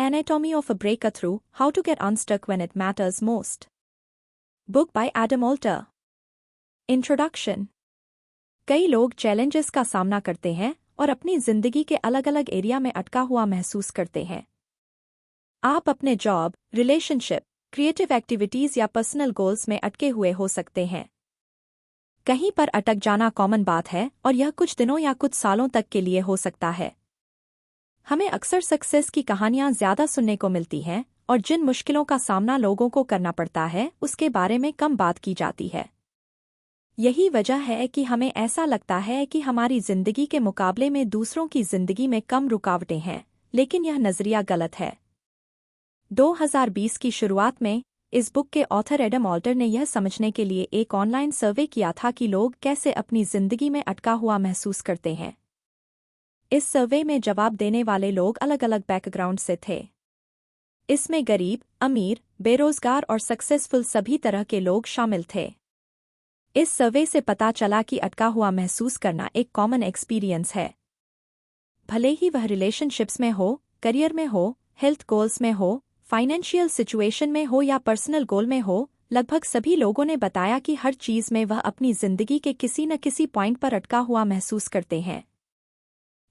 Anatomy of a Breakthrough, How to Get Unstuck When It Matters Most. Book by Adam Alter. Introduction. कई लोग challenges का सामना करते हैं और अपनी जिंदगी के अलग अलग एरिया में अटका हुआ महसूस करते हैं। आप अपने जॉब, रिलेशनशिप, क्रिएटिव एक्टिविटीज या पर्सनल गोल्स में अटके हुए हो सकते हैं। कहीं पर अटक जाना कॉमन बात है और यह कुछ दिनों या कुछ सालों तक के लिए हो सकता है। हमें अक्सर सक्सेस की कहानियां ज्यादा सुनने को मिलती हैं और जिन मुश्किलों का सामना लोगों को करना पड़ता है उसके बारे में कम बात की जाती है। यही वजह है कि हमें ऐसा लगता है कि हमारी जिंदगी के मुकाबले में दूसरों की जिंदगी में कम रुकावटें हैं, लेकिन यह नजरिया गलत है। 2020 की शुरुआत में इस बुक के ऑथर एडम ऑल्टर ने यह समझने के लिए एक ऑनलाइन सर्वे किया था कि लोग कैसे अपनी जिंदगी में अटका हुआ महसूस करते हैं। इस सर्वे में जवाब देने वाले लोग अलग अलग बैकग्राउंड से थे। इसमें गरीब, अमीर, बेरोजगार और सक्सेसफुल सभी तरह के लोग शामिल थे। इस सर्वे से पता चला कि अटका हुआ महसूस करना एक कॉमन एक्सपीरियंस है। भले ही वह रिलेशनशिप्स में हो, करियर में हो, हेल्थ गोल्स में हो, फाइनेंशियल सिचुएशन में हो या पर्सनल गोल में हो, लगभग सभी लोगों ने बताया कि हर चीज में वह अपनी जिंदगी के किसी न किसी पॉइंट पर अटका हुआ महसूस करते हैं।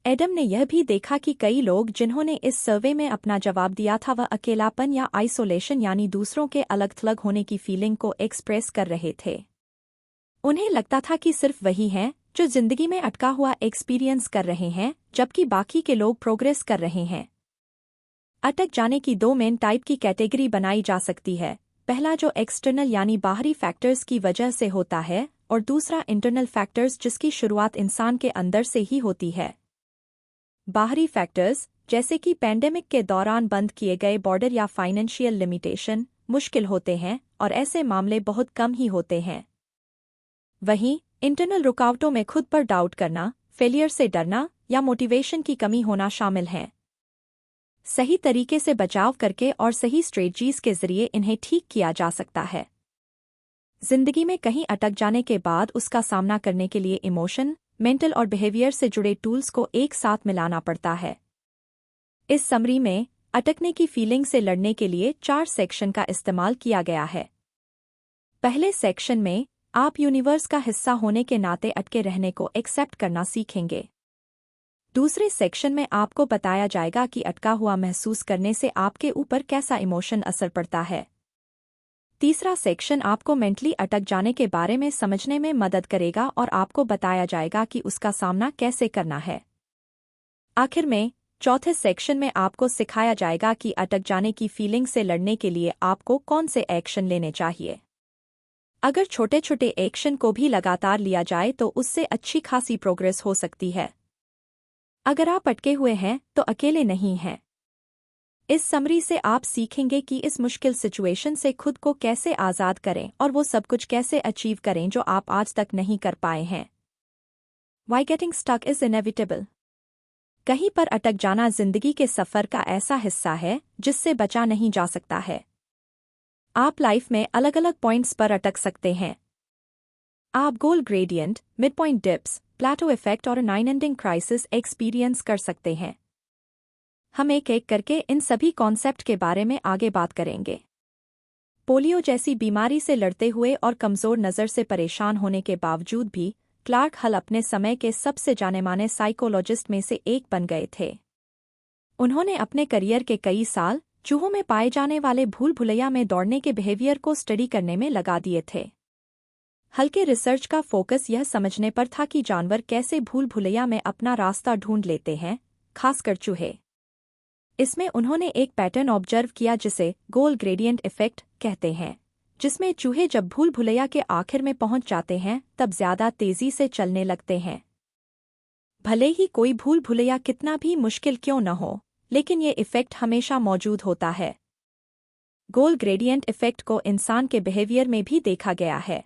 एडम ने यह भी देखा कि कई लोग जिन्होंने इस सर्वे में अपना जवाब दिया था वह अकेलापन या आइसोलेशन यानी दूसरों के अलग-थलग होने की फीलिंग को एक्सप्रेस कर रहे थे। उन्हें लगता था कि सिर्फ वही हैं जो जिंदगी में अटका हुआ एक्सपीरियंस कर रहे हैं, जबकि बाकी के लोग प्रोग्रेस कर रहे हैं। अटक जाने की दो मेन टाइप की कैटेगरी बनाई जा सकती है। पहला जो एक्सटर्नल यानी बाहरी फैक्टर्स की वजह से होता है और दूसरा इंटरनल फैक्टर्स जिसकी शुरुआत इंसान के अंदर से ही होती है। बाहरी फैक्टर्स जैसे कि पैंडेमिक के दौरान बंद किए गए बॉर्डर या फाइनेंशियल लिमिटेशन मुश्किल होते हैं और ऐसे मामले बहुत कम ही होते हैं। वहीं इंटरनल रुकावटों में खुद पर डाउट करना, फेलियर से डरना या मोटिवेशन की कमी होना शामिल हैं। सही तरीके से बचाव करके और सही स्ट्रेटजीज के जरिए इन्हें ठीक किया जा सकता है। जिंदगी में कहीं अटक जाने के बाद उसका सामना करने के लिए इमोशन, मेंटल और बिहेवियर से जुड़े टूल्स को एक साथ मिलाना पड़ता है। इस समरी में अटकने की फीलिंग से लड़ने के लिए 4 सेक्शन का इस्तेमाल किया गया है। पहले सेक्शन में आप यूनिवर्स का हिस्सा होने के नाते अटके रहने को एक्सेप्ट करना सीखेंगे। दूसरे सेक्शन में आपको बताया जाएगा कि अटका हुआ महसूस करने से आपके ऊपर कैसा इमोशन असर पड़ता है। तीसरा सेक्शन आपको मेंटली अटक जाने के बारे में समझने में मदद करेगा और आपको बताया जाएगा कि उसका सामना कैसे करना है। आखिर में चौथे सेक्शन में आपको सिखाया जाएगा कि अटक जाने की फीलिंग से लड़ने के लिए आपको कौन से एक्शन लेने चाहिए। अगर छोटे छोटे एक्शन को भी लगातार लिया जाए तो उससे अच्छी खासी प्रोग्रेस हो सकती है। अगर आप अटके हुए हैं तो अकेले नहीं हैं। इस समरी से आप सीखेंगे कि इस मुश्किल सिचुएशन से खुद को कैसे आज़ाद करें और वो सब कुछ कैसे अचीव करें जो आप आज तक नहीं कर पाए हैं। Why getting stuck is inevitable. कहीं पर अटक जाना जिंदगी के सफर का ऐसा हिस्सा है जिससे बचा नहीं जा सकता है। आप लाइफ में अलग अलग पॉइंट्स पर अटक सकते हैं। आप गोल ग्रेडियंट, मिड पॉइंट डिप्स, प्लेटो इफेक्ट और 9 एंडिंग क्राइसिस एक्सपीरियंस कर सकते हैं। हम एक एक करके इन सभी कॉन्सेप्ट के बारे में आगे बात करेंगे। पोलियो जैसी बीमारी से लड़ते हुए और कमजोर नज़र से परेशान होने के बावजूद भी क्लार्क हल अपने समय के सबसे जाने-माने साइकोलॉजिस्ट में से एक बन गए थे। उन्होंने अपने करियर के कई साल चूहों में पाए जाने वाले भूल-भुलैया में दौड़ने के बिहेवियर को स्टडी करने में लगा दिए थे। हल्के रिसर्च का फोकस यह समझने पर था कि जानवर कैसे भूल-भुलैया में अपना रास्ता ढूंढ लेते हैं, खासकर चूहे। इसमें उन्होंने एक पैटर्न ऑब्जर्व किया जिसे गोल ग्रेडियंट इफेक्ट कहते हैं, जिसमें चूहे जब भूल-भुलैया के आखिर में पहुंच जाते हैं तब ज्यादा तेजी से चलने लगते हैं। भले ही कोई भूल-भुलैया कितना भी मुश्किल क्यों न हो, लेकिन ये इफेक्ट हमेशा मौजूद होता है। गोल ग्रेडियंट इफेक्ट को इंसान के बिहेवियर में भी देखा गया है।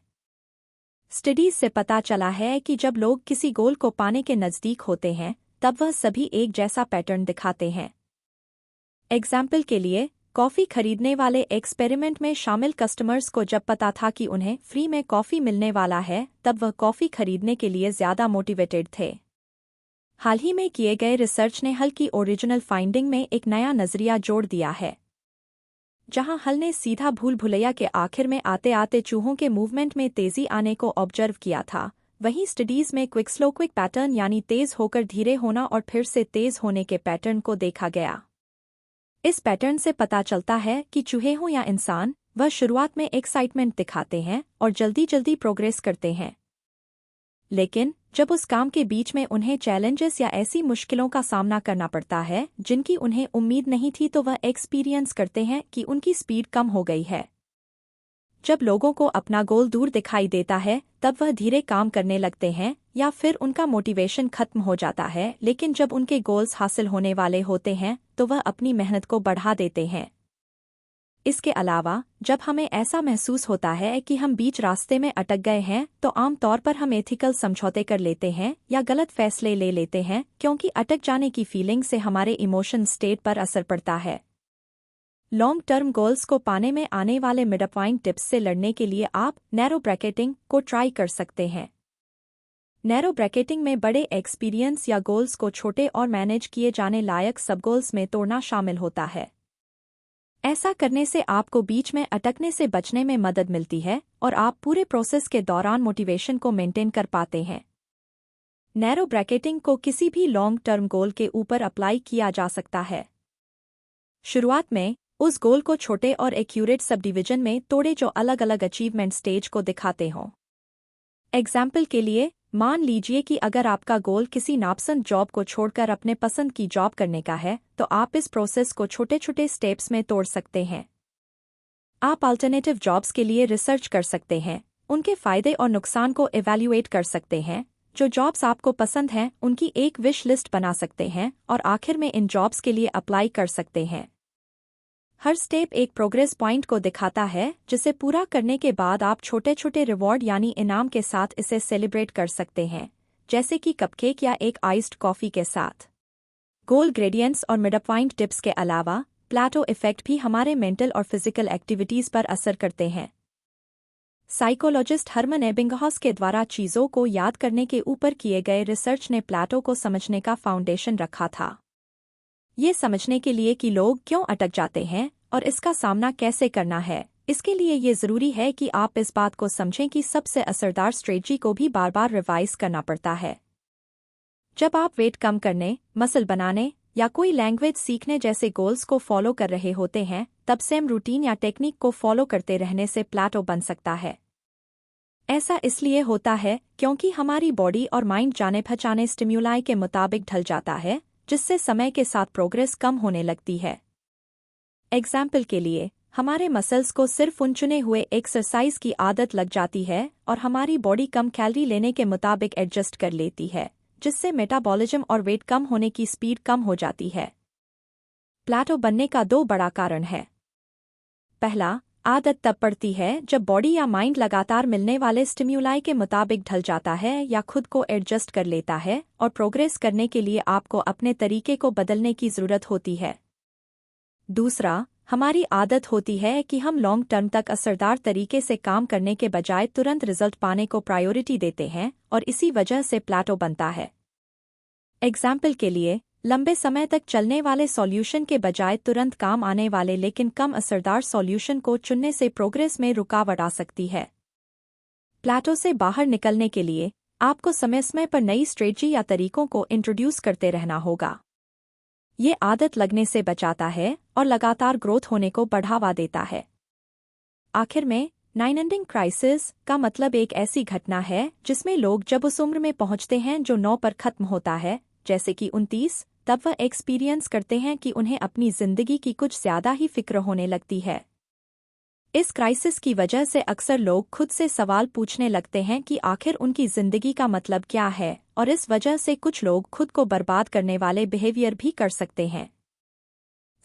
स्टडीज से पता चला है कि जब लोग किसी गोल को पाने के नज़दीक होते हैं तब वह सभी एक जैसा पैटर्न दिखाते हैं। एग्जाम्पल के लिए, कॉफ़ी खरीदने वाले एक्सपेरिमेंट में शामिल कस्टमर्स को जब पता था कि उन्हें फ्री में कॉफ़ी मिलने वाला है तब वह कॉफ़ी खरीदने के लिए ज़्यादा मोटिवेटेड थे। हाल ही में किए गए रिसर्च ने हल की ओरिजिनल फाइंडिंग में एक नया नजरिया जोड़ दिया है। जहां हल ने सीधा भूल भुलैया के आखिर में आते आते चूहों के मूवमेंट में तेजी आने को ऑब्जर्व किया था, वहीं स्टडीज में क्विक स्लो क्विक पैटर्न यानी तेज होकर धीरे होना और फिर से तेज होने के पैटर्न को देखा गया। इस पैटर्न से पता चलता है कि चूहे हों या इंसान, वह शुरुआत में एक्साइटमेंट दिखाते हैं और जल्दी जल्दी प्रोग्रेस करते हैं, लेकिन जब उस काम के बीच में उन्हें चैलेंजेस या ऐसी मुश्किलों का सामना करना पड़ता है जिनकी उन्हें उम्मीद नहीं थी, तो वह एक्सपीरियंस करते हैं कि उनकी स्पीड कम हो गई है। जब लोगों को अपना गोल दूर दिखाई देता है तब वह धीरे काम करने लगते हैं या फिर उनका मोटिवेशन खत्म हो जाता है, लेकिन जब उनके गोल्स हासिल होने वाले होते हैं तो वह अपनी मेहनत को बढ़ा देते हैं। इसके अलावा जब हमें ऐसा महसूस होता है कि हम बीच रास्ते में अटक गए हैं तो आमतौर पर हम एथिकल समझौते कर लेते हैं या गलत फैसले ले लेते हैं, क्योंकि अटक जाने की फीलिंग से हमारे इमोशन स्टेट पर असर पड़ता है। लॉन्ग टर्म गोल्स को पाने में आने वाले मिड पॉइंट टिप्स से लड़ने के लिए आप नैरो ब्रैकेटिंग को ट्राई कर सकते हैं। नैरो ब्रैकेटिंग में बड़े एक्सपीरियंस या गोल्स को छोटे और मैनेज किए जाने लायक सब गोल्स में तोड़ना शामिल होता है। ऐसा करने से आपको बीच में अटकने से बचने में मदद मिलती है और आप पूरे प्रोसेस के दौरान मोटिवेशन को मेंटेन कर पाते हैं। नैरो ब्रैकेटिंग को किसी भी लॉन्ग टर्म गोल के ऊपर अप्लाई किया जा सकता है। शुरुआत में उस गोल को छोटे और एक्यूरेट सब डिवीजन में तोड़े जो अलग अलग अचीवमेंट स्टेज को दिखाते हों। एग्जाम्पल के लिए मान लीजिए कि अगर आपका गोल किसी नापसंद जॉब को छोड़कर अपने पसंद की जॉब करने का है, तो आप इस प्रोसेस को छोटे छोटे स्टेप्स में तोड़ सकते हैं। आप अल्टरनेटिव जॉब्स के लिए रिसर्च कर सकते हैं, उनके फायदे और नुकसान को इवैल्यूएट कर सकते हैं, जो जॉब्स आपको पसंद हैं उनकी एक विश लिस्ट बना सकते हैं और आखिर में इन जॉब्स के लिए अप्लाई कर सकते हैं। हर स्टेप एक प्रोग्रेस पॉइंट को दिखाता है जिसे पूरा करने के बाद आप छोटे छोटे रिवॉर्ड यानी इनाम के साथ इसे सेलिब्रेट कर सकते हैं, जैसे कि कपकेक या एक आइस्ड कॉफी के साथ। गोल ग्रेडियंट्स और मिड पॉइंट टिप्स के अलावा प्लेटो इफेक्ट भी हमारे मेंटल और फिजिकल एक्टिविटीज पर असर करते हैं। साइकोलॉजिस्ट हरमन एबिंगहॉस के द्वारा चीजों को याद करने के ऊपर किए गए रिसर्च ने प्लेटो को समझने का फाउंडेशन रखा था। ये समझने के लिए कि लोग क्यों अटक जाते हैं और इसका सामना कैसे करना है, इसके लिए ये जरूरी है कि आप इस बात को समझें कि सबसे असरदार स्ट्रेटजी को भी बार बार रिवाइज करना पड़ता है। जब आप वेट कम करने, मसल बनाने या कोई लैंग्वेज सीखने जैसे गोल्स को फॉलो कर रहे होते हैं, तब सेम रूटीन या टेक्निक को फॉलो करते रहने से प्लेटो बन सकता है। ऐसा इसलिए होता है क्योंकि हमारी बॉडी और माइंड जाने पहचाने स्टिम्युलाई के मुताबिक ढल जाता है, जिससे समय के साथ प्रोग्रेस कम होने लगती है। एग्जाम्पल के लिए हमारे मसल्स को सिर्फ उन चुने हुए एक्सरसाइज की आदत लग जाती है और हमारी बॉडी कम कैलोरी लेने के मुताबिक एडजस्ट कर लेती है, जिससे मेटाबॉलिज्म और वेट कम होने की स्पीड कम हो जाती है। प्लेटो बनने का दो बड़ा कारण है। पहला, आदत तब पड़ती है जब बॉडी या माइंड लगातार मिलने वाले स्टिम्युलाई के मुताबिक ढल जाता है या खुद को एडजस्ट कर लेता है, और प्रोग्रेस करने के लिए आपको अपने तरीके को बदलने की जरूरत होती है। दूसरा, हमारी आदत होती है कि हम लॉन्ग टर्म तक असरदार तरीके से काम करने के बजाय तुरंत रिजल्ट पाने को प्रायोरिटी देते हैं और इसी वजह से प्लेटो बनता है। एग्जाम्पल के लिए लंबे समय तक चलने वाले सॉल्यूशन के बजाय तुरंत काम आने वाले लेकिन कम असरदार सॉल्यूशन को चुनने से प्रोग्रेस में रुकावट आ सकती है। प्लेटो से बाहर निकलने के लिए आपको समय समय पर नई स्ट्रेटजी या तरीकों को इंट्रोड्यूस करते रहना होगा। ये आदत लगने से बचाता है और लगातार ग्रोथ होने को बढ़ावा देता है। आखिर में, नाइन एंडिंग क्राइसिस का मतलब एक ऐसी घटना है जिसमें लोग जब उस उम्र में पहुंचते हैं जो 9 पर खत्म होता है, जैसे कि 29, तब वह एक्सपीरियंस करते हैं कि उन्हें अपनी जिंदगी की कुछ ज्यादा ही फिक्र होने लगती है। इस क्राइसिस की वजह से अक्सर लोग खुद से सवाल पूछने लगते हैं कि आखिर उनकी जिंदगी का मतलब क्या है, और इस वजह से कुछ लोग खुद को बर्बाद करने वाले बिहेवियर भी कर सकते हैं।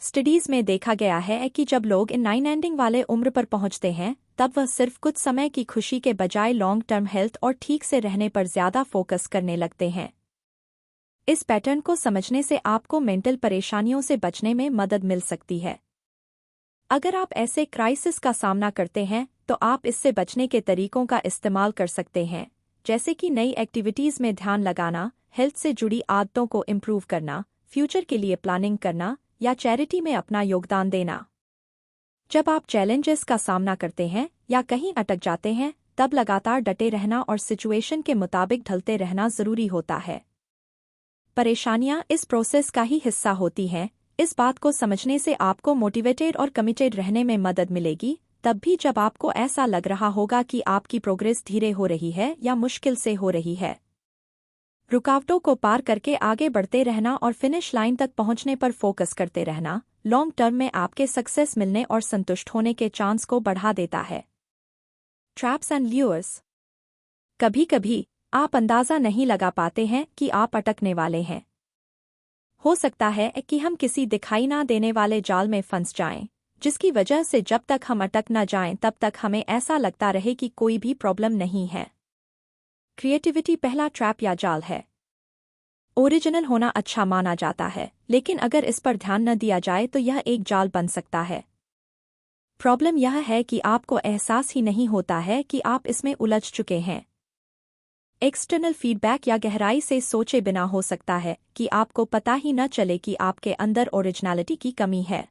स्टडीज में देखा गया है कि जब लोग इन नाइन एंडिंग वाले उम्र पर पहुंचते हैं, तब वह सिर्फ कुछ समय की खुशी के बजाय लॉन्ग टर्म हेल्थ और ठीक से रहने पर ज्यादा फोकस करने लगते हैं। इस पैटर्न को समझने से आपको मेंटल परेशानियों से बचने में मदद मिल सकती है। अगर आप ऐसे क्राइसिस का सामना करते हैं तो आप इससे बचने के तरीकों का इस्तेमाल कर सकते हैं, जैसे कि नई एक्टिविटीज में ध्यान लगाना, हेल्थ से जुड़ी आदतों को इम्प्रूव करना, फ्यूचर के लिए प्लानिंग करना या चैरिटी में अपना योगदान देना। जब आप चैलेंजेस का सामना करते हैं या कहीं अटक जाते हैं, तब लगातार डटे रहना और सिचुएशन के मुताबिक ढलते रहना जरूरी होता है। परेशानियां इस प्रोसेस का ही हिस्सा होती हैं। इस बात को समझने से आपको मोटिवेटेड और कमिटेड रहने में मदद मिलेगी, तब भी जब आपको ऐसा लग रहा होगा कि आपकी प्रोग्रेस धीरे हो रही है या मुश्किल से हो रही है। रुकावटों को पार करके आगे बढ़ते रहना और फिनिश लाइन तक पहुंचने पर फोकस करते रहना लॉन्ग टर्म में आपके सक्सेस मिलने और संतुष्ट होने के चांस को बढ़ा देता है। Traps and lures. कभी-कभी आप अंदाजा नहीं लगा पाते हैं कि आप अटकने वाले हैं। हो सकता है कि हम किसी दिखाई ना देने वाले जाल में फंस जाएं, जिसकी वजह से जब तक हम अटक न जाएं तब तक हमें ऐसा लगता रहे कि कोई भी प्रॉब्लम नहीं है। क्रिएटिविटी पहला ट्रैप या जाल है। ओरिजिनल होना अच्छा माना जाता है, लेकिन अगर इस पर ध्यान न दिया जाए तो यह एक जाल बन सकता है। प्रॉब्लम यह है कि आपको एहसास ही नहीं होता है कि आप इसमें उलझ चुके हैं। एक्सटर्नल फीडबैक या गहराई से सोचे बिना हो सकता है कि आपको पता ही न चले कि आपके अंदर ओरिजिनलिटी की कमी है।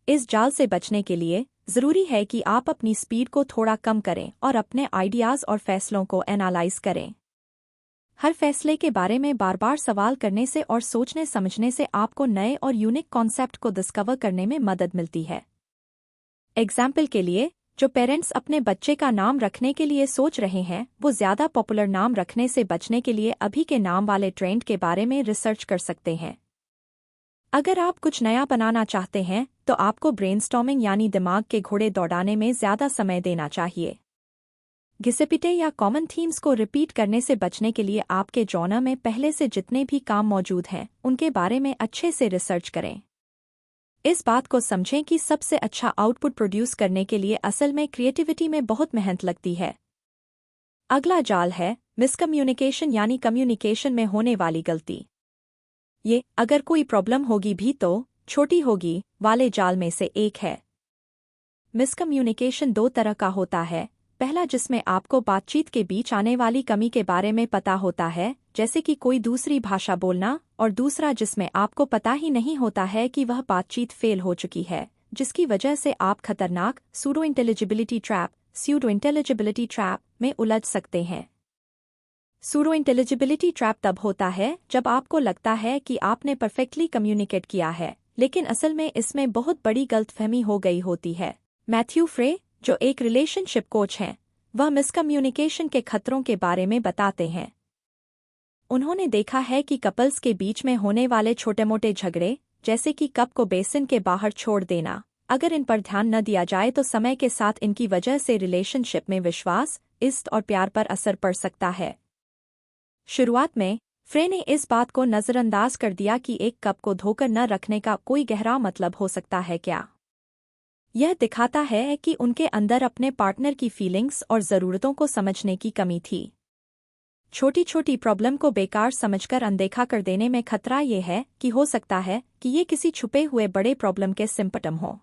इस जाल से बचने के लिए जरूरी है कि आप अपनी स्पीड को थोड़ा कम करें और अपने आइडियाज़ और फैसलों को एनालाइज करें। हर फैसले के बारे में बार बार सवाल करने से और सोचने समझने से आपको नए और यूनिक कॉन्सेप्ट को डिस्कवर करने में मदद मिलती है। एग्जाम्पल के लिए, जो पेरेंट्स अपने बच्चे का नाम रखने के लिए सोच रहे हैं, वो ज़्यादा पॉपुलर नाम रखने से बचने के लिए अभी के नाम वाले ट्रेंड के बारे में रिसर्च कर सकते हैं। अगर आप कुछ नया बनाना चाहते हैं, तो आपको ब्रेनस्टॉर्मिंग यानी दिमाग के घोड़े दौड़ाने में ज़्यादा समय देना चाहिए। घिसेपिटे या कॉमन थीम्स को रिपीट करने से बचने के लिए आपके जॉनर में पहले से जितने भी काम मौजूद हैं, उनके बारे में अच्छे से रिसर्च करें। इस बात को समझें कि सबसे अच्छा आउटपुट प्रोड्यूस करने के लिए असल में क्रिएटिविटी में बहुत मेहनत लगती है। अगला जाल है मिसकम्युनिकेशन यानी कम्युनिकेशन में होने वाली गलती। ये अगर कोई प्रॉब्लम होगी भी तो छोटी होगी वाले जाल में से एक है। मिसकम्युनिकेशन दो तरह का होता है। पहला जिसमें आपको बातचीत के बीच आने वाली कमी के बारे में पता होता है, जैसे कि कोई दूसरी भाषा बोलना, और दूसरा जिसमें आपको पता ही नहीं होता है कि वह बातचीत फेल हो चुकी है, जिसकी वजह से आप खतरनाक सूडो इंटेलिजिबिलिटी ट्रैप में उलझ सकते हैं। सूडो इंटेलिजिबिलिटी ट्रैप तब होता है जब आपको लगता है कि आपने परफेक्टली कम्युनिकेट किया है, लेकिन असल में इसमें बहुत बड़ी गलतफहमी हो गई होती है। मैथ्यू फ्रे, जो एक रिलेशनशिप कोच हैं, वह मिसकम्युनिकेशन के खतरों के बारे में बताते हैं। उन्होंने देखा है कि कपल्स के बीच में होने वाले छोटे-मोटे झगड़े, जैसे कि कप को बेसिन के बाहर छोड़ देना, अगर इन पर ध्यान न दिया जाए तो समय के साथ इनकी वजह से रिलेशनशिप में विश्वास, इज्जत और प्यार पर असर पड़ सकता है। शुरुआत में फ्रे ने इस बात को नज़रअंदाज कर दिया कि एक कप को धोकर न रखने का कोई गहरा मतलब हो सकता है क्या। यह दिखाता है कि उनके अंदर अपने पार्टनर की फीलिंग्स और ज़रूरतों को समझने की कमी थी। छोटी छोटी प्रॉब्लम को बेकार समझकर अनदेखा कर देने में खतरा ये है कि हो सकता है कि ये किसी छुपे हुए बड़े प्रॉब्लम के सिम्पटम हो।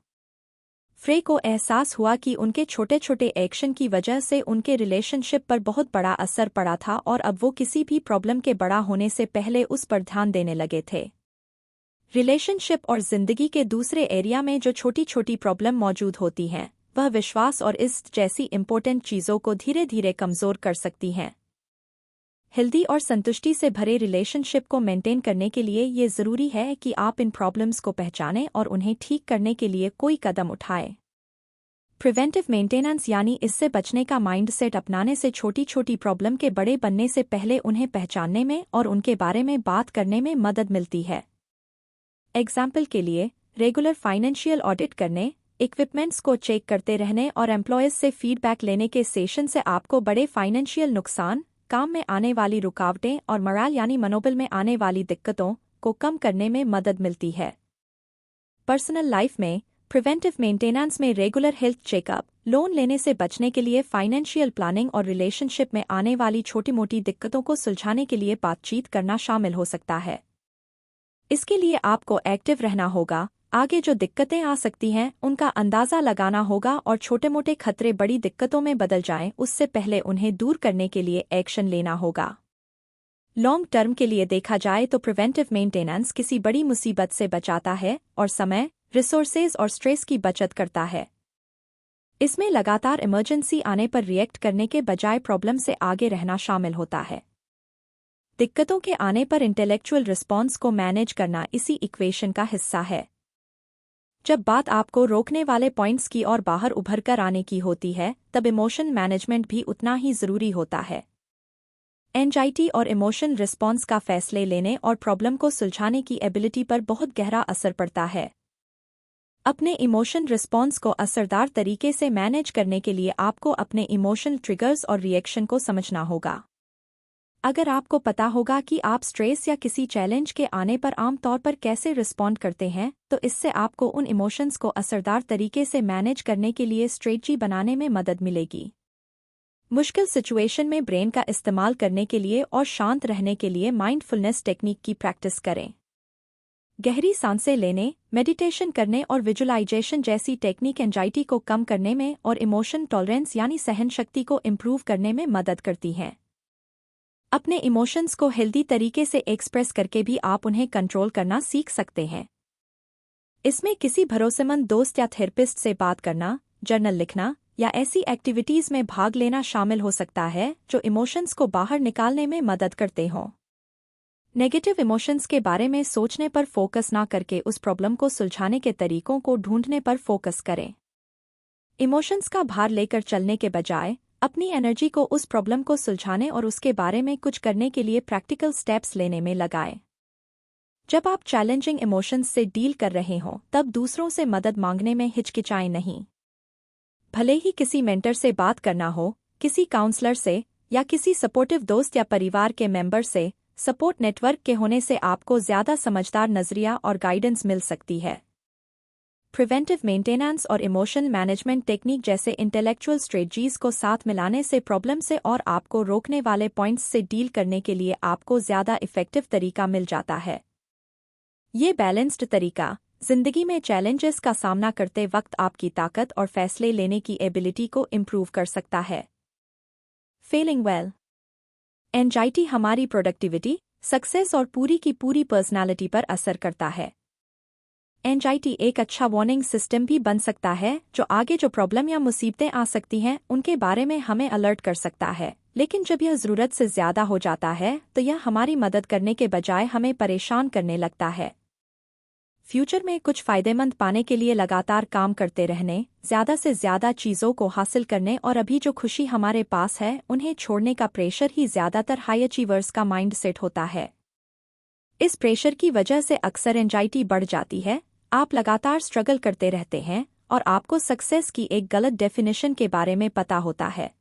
फ्रे को एहसास हुआ कि उनके छोटे छोटे एक्शन की वजह से उनके रिलेशनशिप पर बहुत बड़ा असर पड़ा था और अब वो किसी भी प्रॉब्लम के बड़ा होने से पहले उस पर ध्यान देने लगे थे। रिलेशनशिप और जिंदगी के दूसरे एरिया में जो छोटी छोटी प्रॉब्लम मौजूद होती हैं, वह विश्वास और इज्जत जैसी इंपॉर्टेंट चीज़ों को धीरे धीरे कमज़ोर कर सकती हैं। हेल्दी और संतुष्टि से भरे रिलेशनशिप को मेंटेन करने के लिए ये ज़रूरी है कि आप इन प्रॉब्लम्स को पहचानें और उन्हें ठीक करने के लिए कोई कदम उठाएं। प्रिवेंटिव मेंटेनेंस यानी इससे बचने का माइंडसेट अपनाने से छोटी छोटी प्रॉब्लम के बड़े बनने से पहले उन्हें पहचानने में और उनके बारे में बात करने में मदद मिलती है। एग्जाम्पल के लिए, रेगुलर फाइनेंशियल ऑडिट करने, इक्विपमेंट्स को चेक करते रहने और एम्प्लॉयज़ से फीडबैक लेने के सेशन से आपको बड़े फाइनेंशियल नुकसान, काम में आने वाली रुकावटें और मोरल यानी मनोबल में आने वाली दिक्कतों को कम करने में मदद मिलती है। पर्सनल लाइफ में प्रिवेंटिव मेंटेनेंस में रेगुलर हेल्थ चेकअप, लोन लेने से बचने के लिए फाइनेंशियल प्लानिंग और रिलेशनशिप में आने वाली छोटी मोटी दिक्कतों को सुलझाने के लिए बातचीत करना शामिल हो सकता है। इसके लिए आपको एक्टिव रहना होगा, आगे जो दिक्कतें आ सकती हैं उनका अंदाज़ा लगाना होगा और छोटे मोटे खतरे बड़ी दिक्कतों में बदल जाएं उससे पहले उन्हें दूर करने के लिए एक्शन लेना होगा। लॉन्ग टर्म के लिए देखा जाए तो प्रिवेंटिव मेंटेनेंस किसी बड़ी मुसीबत से बचाता है और समय, रिसोर्सेज और स्ट्रेस की बचत करता है। इसमें लगातार इमरजेंसी आने पर रिएक्ट करने के बजाय प्रॉब्लम से आगे रहना शामिल होता है। दिक्कतों के आने पर इंटेलेक्चुअल रिस्पॉन्स को मैनेज करना इसी इक्वेशन का हिस्सा है। जब बात आपको रोकने वाले पॉइंट्स की ओर बाहर उभर कर आने की होती है, तब इमोशन मैनेजमेंट भी उतना ही जरूरी होता है। एंजाइटी और इमोशन रिस्पॉन्स का फैसले लेने और प्रॉब्लम को सुलझाने की एबिलिटी पर बहुत गहरा असर पड़ता है। अपने इमोशन रिस्पॉन्स को असरदार तरीके से मैनेज करने के लिए आपको अपने इमोशनल ट्रिगर्स और रिएक्शन को समझना होगा। अगर आपको पता होगा कि आप स्ट्रेस या किसी चैलेंज के आने पर आमतौर पर कैसे रिस्पॉन्ड करते हैं, तो इससे आपको उन इमोशंस को असरदार तरीके से मैनेज करने के लिए स्ट्रेटजी बनाने में मदद मिलेगी। मुश्किल सिचुएशन में ब्रेन का इस्तेमाल करने के लिए और शांत रहने के लिए माइंडफुलनेस टेक्निक की प्रैक्टिस करें। गहरी सांसें लेने, मेडिटेशन करने और विजुअलाइजेशन जैसी टेक्निक एंजाइटी को कम करने में और इमोशन टॉलरेंस यानी सहन शक्ति को इम्प्रूव करने में मदद करती हैं। अपने इमोशंस को हेल्दी तरीके से एक्सप्रेस करके भी आप उन्हें कंट्रोल करना सीख सकते हैं। इसमें किसी भरोसेमंद दोस्त या थेरेपिस्ट से बात करना, जर्नल लिखना या ऐसी एक्टिविटीज में भाग लेना शामिल हो सकता है जो इमोशंस को बाहर निकालने में मदद करते हों। नेगेटिव इमोशंस के बारे में सोचने पर फोकस ना करके उस प्रॉब्लम को सुलझाने के तरीकों को ढूंढने पर फोकस करें। इमोशंस का भार लेकर चलने के बजाय अपनी एनर्जी को उस प्रॉब्लम को सुलझाने और उसके बारे में कुछ करने के लिए प्रैक्टिकल स्टेप्स लेने में लगाएं। जब आप चैलेंजिंग इमोशंस से डील कर रहे हों, तब दूसरों से मदद मांगने में हिचकिचाएं नहीं। भले ही किसी मेंटर से बात करना हो, किसी काउंसलर से या किसी सपोर्टिव दोस्त या परिवार के मेंबर से, सपोर्ट नेटवर्क के होने से आपको ज्यादा समझदार नजरिया और गाइडेंस मिल सकती है। प्रिवेंटिव मेंटेनेंस और इमोशन मैनेजमेंट टेक्निक जैसे इंटेलेक्चुअल स्ट्रेटजीज को साथ मिलाने से प्रॉब्लम से और आपको रोकने वाले पॉइंट्स से डील करने के लिए आपको ज्यादा इफेक्टिव तरीका मिल जाता है। ये बैलेंस्ड तरीका जिंदगी में चैलेंजेस का सामना करते वक्त आपकी ताकत और फैसले लेने की एबिलिटी को इम्प्रूव कर सकता है। Feeling well. एंजाइटी हमारी प्रोडक्टिविटी, सक्सेस और पूरी की पूरी पर्सनालिटी पर असर करता है। एंजाइटी एक अच्छा वार्निंग सिस्टम भी बन सकता है जो आगे जो प्रॉब्लम या मुसीबतें आ सकती हैं उनके बारे में हमें अलर्ट कर सकता है, लेकिन जब यह ज़रूरत से ज़्यादा हो जाता है तो यह हमारी मदद करने के बजाय हमें परेशान करने लगता है। फ्यूचर में कुछ फ़ायदेमंद पाने के लिए लगातार काम करते रहने, ज़्यादा से ज़्यादा चीज़ों को हासिल करने और अभी जो खुशी हमारे पास है उन्हें छोड़ने का प्रेशर ही ज़्यादातर हाई अचीवर्स का माइंड सेट होता है। इस प्रेशर की वजह से अक्सर एंजाइटी बढ़ जाती है। आप लगातार स्ट्रगल करते रहते हैं और आपको सक्सेस की एक गलत डेफिनेशन के बारे में पता होता है।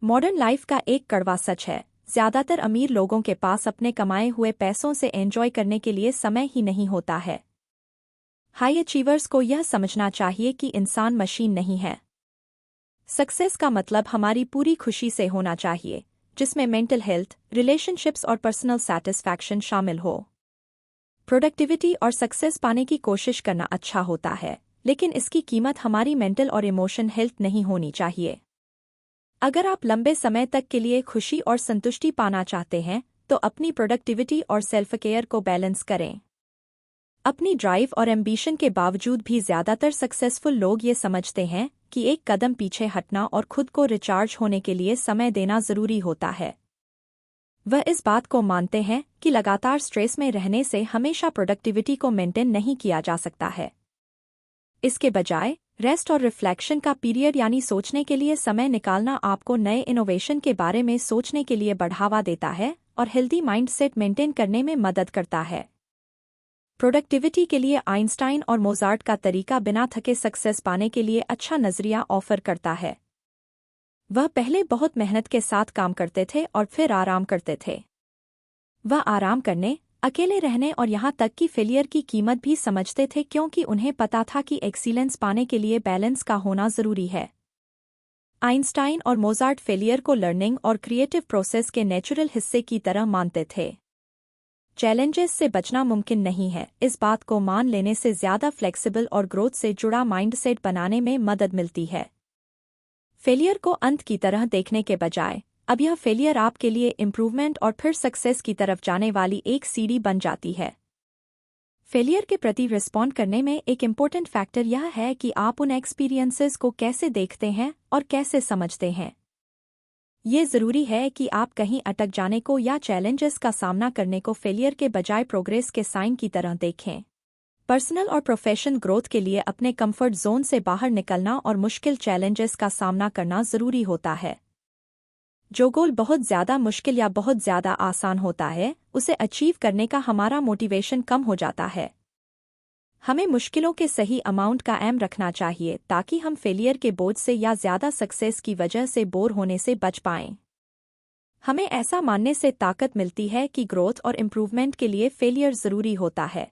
मॉडर्न लाइफ का एक कड़वा सच है, ज्यादातर अमीर लोगों के पास अपने कमाए हुए पैसों से एंजॉय करने के लिए समय ही नहीं होता है। हाई अचीवर्स को यह समझना चाहिए कि इंसान मशीन नहीं है। सक्सेस का मतलब हमारी पूरी खुशी से होना चाहिए, जिसमें मेंटल हेल्थ, रिलेशनशिप्स और पर्सनल सैटिस्फैक्शन शामिल हो। प्रोडक्टिविटी और सक्सेस पाने की कोशिश करना अच्छा होता है, लेकिन इसकी कीमत हमारी मेंटल और इमोशन हेल्थ नहीं होनी चाहिए। अगर आप लंबे समय तक के लिए खुशी और संतुष्टि पाना चाहते हैं, तो अपनी प्रोडक्टिविटी और सेल्फ केयर को बैलेंस करें। अपनी ड्राइव और एम्बिशन के बावजूद भी ज्यादातर सक्सेसफुल लोग ये समझते हैं कि एक कदम पीछे हटना और खुद को रिचार्ज होने के लिए समय देना जरूरी होता है। वह इस बात को मानते हैं कि लगातार स्ट्रेस में रहने से हमेशा प्रोडक्टिविटी को मेंटेन नहीं किया जा सकता है। इसके बजाय रेस्ट और रिफ्लेक्शन का पीरियड यानी सोचने के लिए समय निकालना आपको नए इनोवेशन के बारे में सोचने के लिए बढ़ावा देता है और हेल्दी माइंडसेट मेंटेन करने में मदद करता है। प्रोडक्टिविटी के लिए आइंस्टाइन और मोजार्ट का तरीका बिना थके सक्सेस पाने के लिए अच्छा नजरिया ऑफर करता है। वह पहले बहुत मेहनत के साथ काम करते थे और फिर आराम करते थे। वह आराम करने, अकेले रहने और यहाँ तक कि फेलियर की कीमत भी समझते थे, क्योंकि उन्हें पता था कि एक्सीलेंस पाने के लिए बैलेंस का होना जरूरी है। आइंस्टाइन और मोजार्ट फेलियर को लर्निंग और क्रिएटिव प्रोसेस के नेचुरल हिस्से की तरह मानते थे। चैलेंजेस से बचना मुमकिन नहीं है, इस बात को मान लेने से ज्यादा फ्लेक्सिबल और ग्रोथ से जुड़ा माइंडसेट बनाने में मदद मिलती है। फेलियर को अंत की तरह देखने के बजाय अब यह फेलियर आपके लिए इम्प्रूवमेंट और फिर सक्सेस की तरफ जाने वाली एक सीढ़ी बन जाती है। फेलियर के प्रति रिस्पॉन्ड करने में एक इम्पोर्टेंट फैक्टर यह है कि आप उन एक्सपीरियंसेस को कैसे देखते हैं और कैसे समझते हैं। ये ज़रूरी है कि आप कहीं अटक जाने को या चैलेंजेस का सामना करने को फेलियर के बजाय प्रोग्रेस के साइन की तरह देखें। पर्सनल और प्रोफेशनल ग्रोथ के लिए अपने कंफर्ट जोन से बाहर निकलना और मुश्किल चैलेंजेस का सामना करना ज़रूरी होता है। जो गोल बहुत ज़्यादा मुश्किल या बहुत ज़्यादा आसान होता है, उसे अचीव करने का हमारा मोटिवेशन कम हो जाता है। हमें मुश्किलों के सही अमाउंट का एम रखना चाहिए ताकि हम फेलियर के बोझ से या ज़्यादा सक्सेस की वजह से बोर होने से बच पाएं। हमें ऐसा मानने से ताकत मिलती है कि ग्रोथ और इम्प्रूवमेंट के लिए फेलियर ज़रूरी होता है।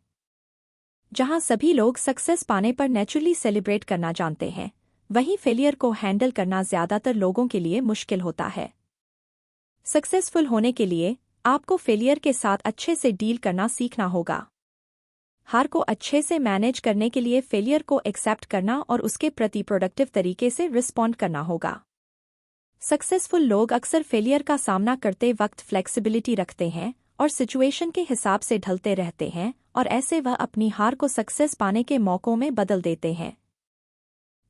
जहां सभी लोग सक्सेस पाने पर नेचुरली सेलिब्रेट करना जानते हैं, वहीं फेलियर को हैंडल करना ज़्यादातर लोगों के लिए मुश्किल होता है। सक्सेसफुल होने के लिए आपको फेलियर के साथ अच्छे से डील करना सीखना होगा। हार को अच्छे से मैनेज करने के लिए फेलियर को एक्सेप्ट करना और उसके प्रति प्रोडक्टिव तरीके से रिस्पॉन्ड करना होगा। सक्सेसफुल लोग अक्सर फेलियर का सामना करते वक्त फ्लेक्सिबिलिटी रखते हैं और सिचुएशन के हिसाब से ढलते रहते हैं, और ऐसे वह अपनी हार को सक्सेस पाने के मौकों में बदल देते हैं।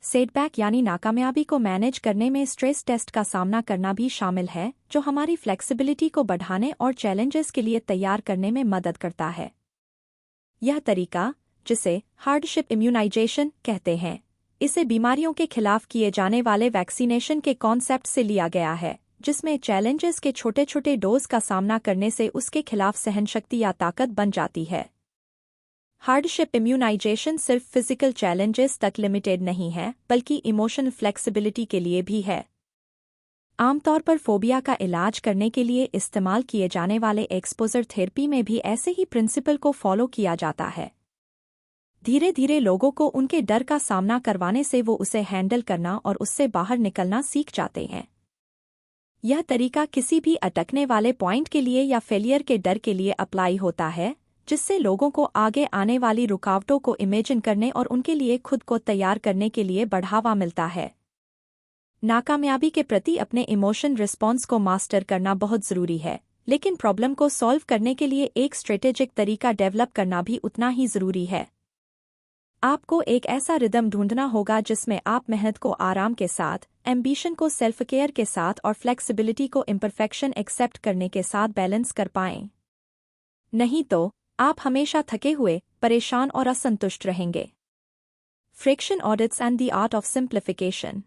सेटबैक यानी नाकामयाबी को मैनेज करने में स्ट्रेस टेस्ट का सामना करना भी शामिल है, जो हमारी फ्लेक्सिबिलिटी को बढ़ाने और चैलेंजेस के लिए तैयार करने में मदद करता है। यह तरीका, जिसे हार्डशिप इम्यूनाइजेशन कहते हैं, इसे बीमारियों के खिलाफ किए जाने वाले वैक्सीनेशन के कॉन्सेप्ट से लिया गया है, जिसमें चैलेंजेस के छोटे छोटे डोज का सामना करने से उसके खिलाफ सहनशक्ति या ताकत बन जाती है। हार्डशिप इम्यूनाइजेशन सिर्फ फिजिकल चैलेंजेस तक लिमिटेड नहीं है, बल्कि इमोशनल फ्लेक्सिबिलिटी के लिए भी है। आमतौर पर फोबिया का इलाज करने के लिए इस्तेमाल किए जाने वाले एक्सपोजर थेरेपी में भी ऐसे ही प्रिंसिपल को फॉलो किया जाता है। धीरे धीरे लोगों को उनके डर का सामना करवाने से वो उसे हैंडल करना और उससे बाहर निकलना सीख जाते हैं। यह तरीका किसी भी अटकने वाले पॉइंट के लिए या फेलियर के डर के लिए अप्लाई होता है, जिससे लोगों को आगे आने वाली रुकावटों को इमेजिन करने और उनके लिए खुद को तैयार करने के लिए बढ़ावा मिलता है। नाकामयाबी के प्रति अपने इमोशन रिस्पॉन्स को मास्टर करना बहुत ज़रूरी है, लेकिन प्रॉब्लम को सॉल्व करने के लिए एक स्ट्रेटेजिक तरीका डेवलप करना भी उतना ही ज़रूरी है। आपको एक ऐसा रिदम ढूंढना होगा जिसमें आप मेहनत को आराम के साथ, एम्बिशन को सेल्फ केयर के साथ और फ्लेक्सिबिलिटी को इम्परफेक्शन एक्सेप्ट करने के साथ बैलेंस कर पाएं। नहीं तो आप हमेशा थके हुए, परेशान और असंतुष्ट रहेंगे। Friction audits and the art of simplification.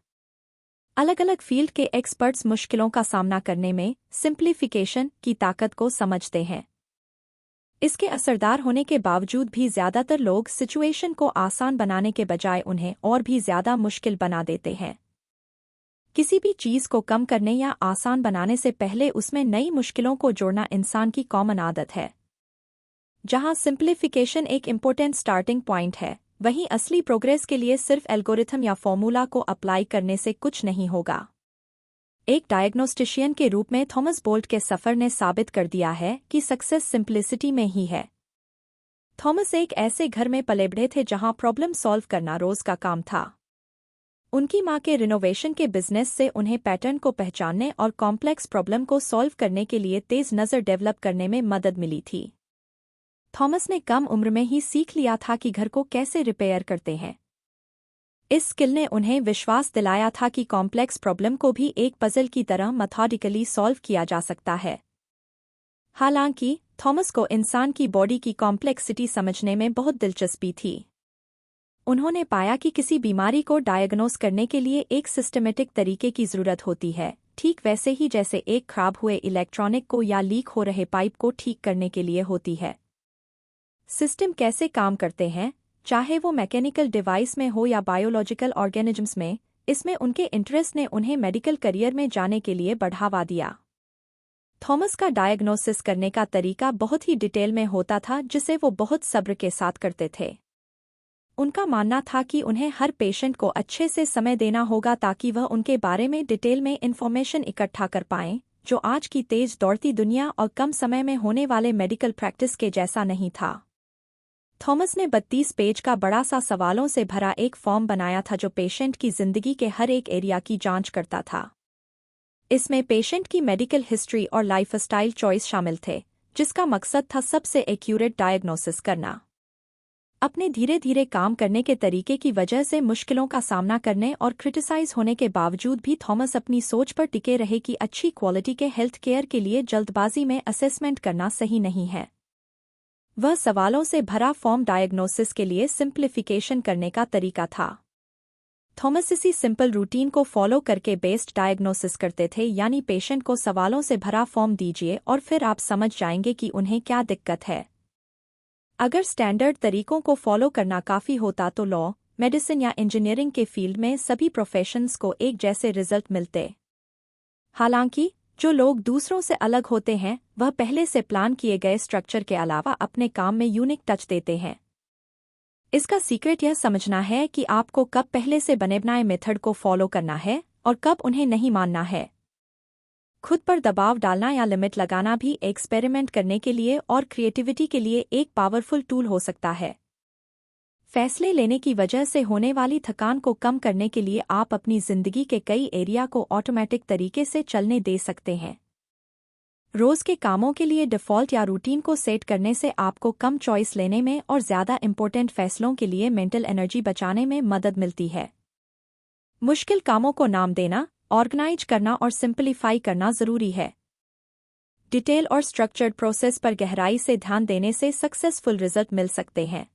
अलग अलग फील्ड के एक्सपर्ट्स मुश्किलों का सामना करने में सिंप्लीफिकेशन की ताकत को समझते हैं। इसके असरदार होने के बावजूद भी ज़्यादातर लोग सिचुएशन को आसान बनाने के बजाय उन्हें और भी ज़्यादा मुश्किल बना देते हैं। किसी भी चीज़ को कम करने या आसान बनाने से पहले उसमें नई मुश्किलों को जोड़ना इंसान की कॉमन आदत है। जहां सिंप्लीफिकेशन एक इम्पोर्टेंट स्टार्टिंग पॉइंट है, वहीं असली प्रोग्रेस के लिए सिर्फ एल्गोरिथम या फॉर्मूला को अप्लाई करने से कुछ नहीं होगा। एक डायग्नोस्टिशियन के रूप में थॉमस बोल्ट के सफ़र ने साबित कर दिया है कि सक्सेस सिंप्लिसिटी में ही है। थॉमस एक ऐसे घर में पले बढ़े थे जहां प्रॉब्लम सॉल्व करना रोज का काम था। उनकी मां के रिनोवेशन के बिजनेस से उन्हें पैटर्न को पहचानने और कॉम्प्लेक्स प्रॉब्लम को सॉल्व करने के लिए तेज नज़र डेवलप करने में मदद मिली थी। थॉमस ने कम उम्र में ही सीख लिया था कि घर को कैसे रिपेयर करते हैं। इस स्किल ने उन्हें विश्वास दिलाया था कि कॉम्प्लेक्स प्रॉब्लम को भी एक पजल की तरह मेथोडिकली सॉल्व किया जा सकता है। हालांकि थॉमस को इंसान की बॉडी की कॉम्प्लेक्सिटी समझने में बहुत दिलचस्पी थी। उन्होंने पाया कि किसी बीमारी को डायग्नोस करने के लिए एक सिस्टमेटिक तरीके की ज़रूरत होती है, ठीक वैसे ही जैसे एक खराब हुए इलेक्ट्रॉनिक को या लीक हो रहे पाइप को ठीक करने के लिए होती है। सिस्टम कैसे काम करते हैं, चाहे वो मैकेनिकल डिवाइस में हो या बायोलॉजिकल ऑर्गेनिजम्स में, इसमें उनके इंटरेस्ट ने उन्हें मेडिकल करियर में जाने के लिए बढ़ावा दिया। थॉमस का डायग्नोसिस करने का तरीका बहुत ही डिटेल में होता था, जिसे वो बहुत सब्र के साथ करते थे। उनका मानना था कि उन्हें हर पेशेंट को अच्छे से समय देना होगा ताकि वह उनके बारे में डिटेल में इन्फॉर्मेशन इकट्ठा कर पाएं, जो आज की तेज दौड़ती दुनिया और कम समय में होने वाले मेडिकल प्रैक्टिस के जैसा नहीं था। थॉमस ने 32 पेज का बड़ा सा सवालों से भरा एक फॉर्म बनाया था जो पेशेंट की जिंदगी के हर एक एरिया की जांच करता था। इसमें पेशेंट की मेडिकल हिस्ट्री और लाइफस्टाइल चॉइस शामिल थे, जिसका मकसद था सबसे एक्यूरेट डायग्नोसिस करना। अपने धीरे धीरे काम करने के तरीके की वजह से मुश्किलों का सामना करने और क्रिटिसाइज होने के बावजूद भी थॉमस अपनी सोच पर टिके रहे कि अच्छी क्वालिटी के हेल्थ केयर के लिए जल्दबाजी में असेसमेंट करना सही नहीं है। वह सवालों से भरा फॉर्म डायग्नोसिस के लिए सिंप्लीफिकेशन करने का तरीका था। थॉमस इसी सिंपल रूटीन को फॉलो करके बेस्ड डायग्नोसिस करते थे, यानी पेशेंट को सवालों से भरा फॉर्म दीजिए और फिर आप समझ जाएंगे कि उन्हें क्या दिक्कत है। अगर स्टैंडर्ड तरीकों को फॉलो करना काफ़ी होता तो लॉ, मेडिसिन या इंजीनियरिंग के फील्ड में सभी प्रोफेशंस को एक जैसे रिजल्ट मिलते। हालांकि जो लोग दूसरों से अलग होते हैं वह पहले से प्लान किए गए स्ट्रक्चर के अलावा अपने काम में यूनिक टच देते हैं। इसका सीक्रेट यह समझना है कि आपको कब पहले से बने बनाए मेथड को फॉलो करना है और कब उन्हें नहीं मानना है। खुद पर दबाव डालना या लिमिट लगाना भी एक्सपेरिमेंट करने के लिए और क्रिएटिविटी के लिए एक पावरफुल टूल हो सकता है। फैसले लेने की वजह से होने वाली थकान को कम करने के लिए आप अपनी जिंदगी के कई एरिया को ऑटोमेटिक तरीके से चलने दे सकते हैं। रोज के कामों के लिए डिफ़ॉल्ट या रूटीन को सेट करने से आपको कम चॉइस लेने में और ज़्यादा इंपॉर्टेंट फैसलों के लिए मेंटल एनर्जी बचाने में मदद मिलती है। मुश्किल कामों को नाम देना, ऑर्गेनाइज करना और सिंप्लीफाई करना जरूरी है। डिटेल और स्ट्रक्चर्ड प्रोसेस पर गहराई से ध्यान देने से सक्सेसफुल रिजल्ट मिल सकते हैं।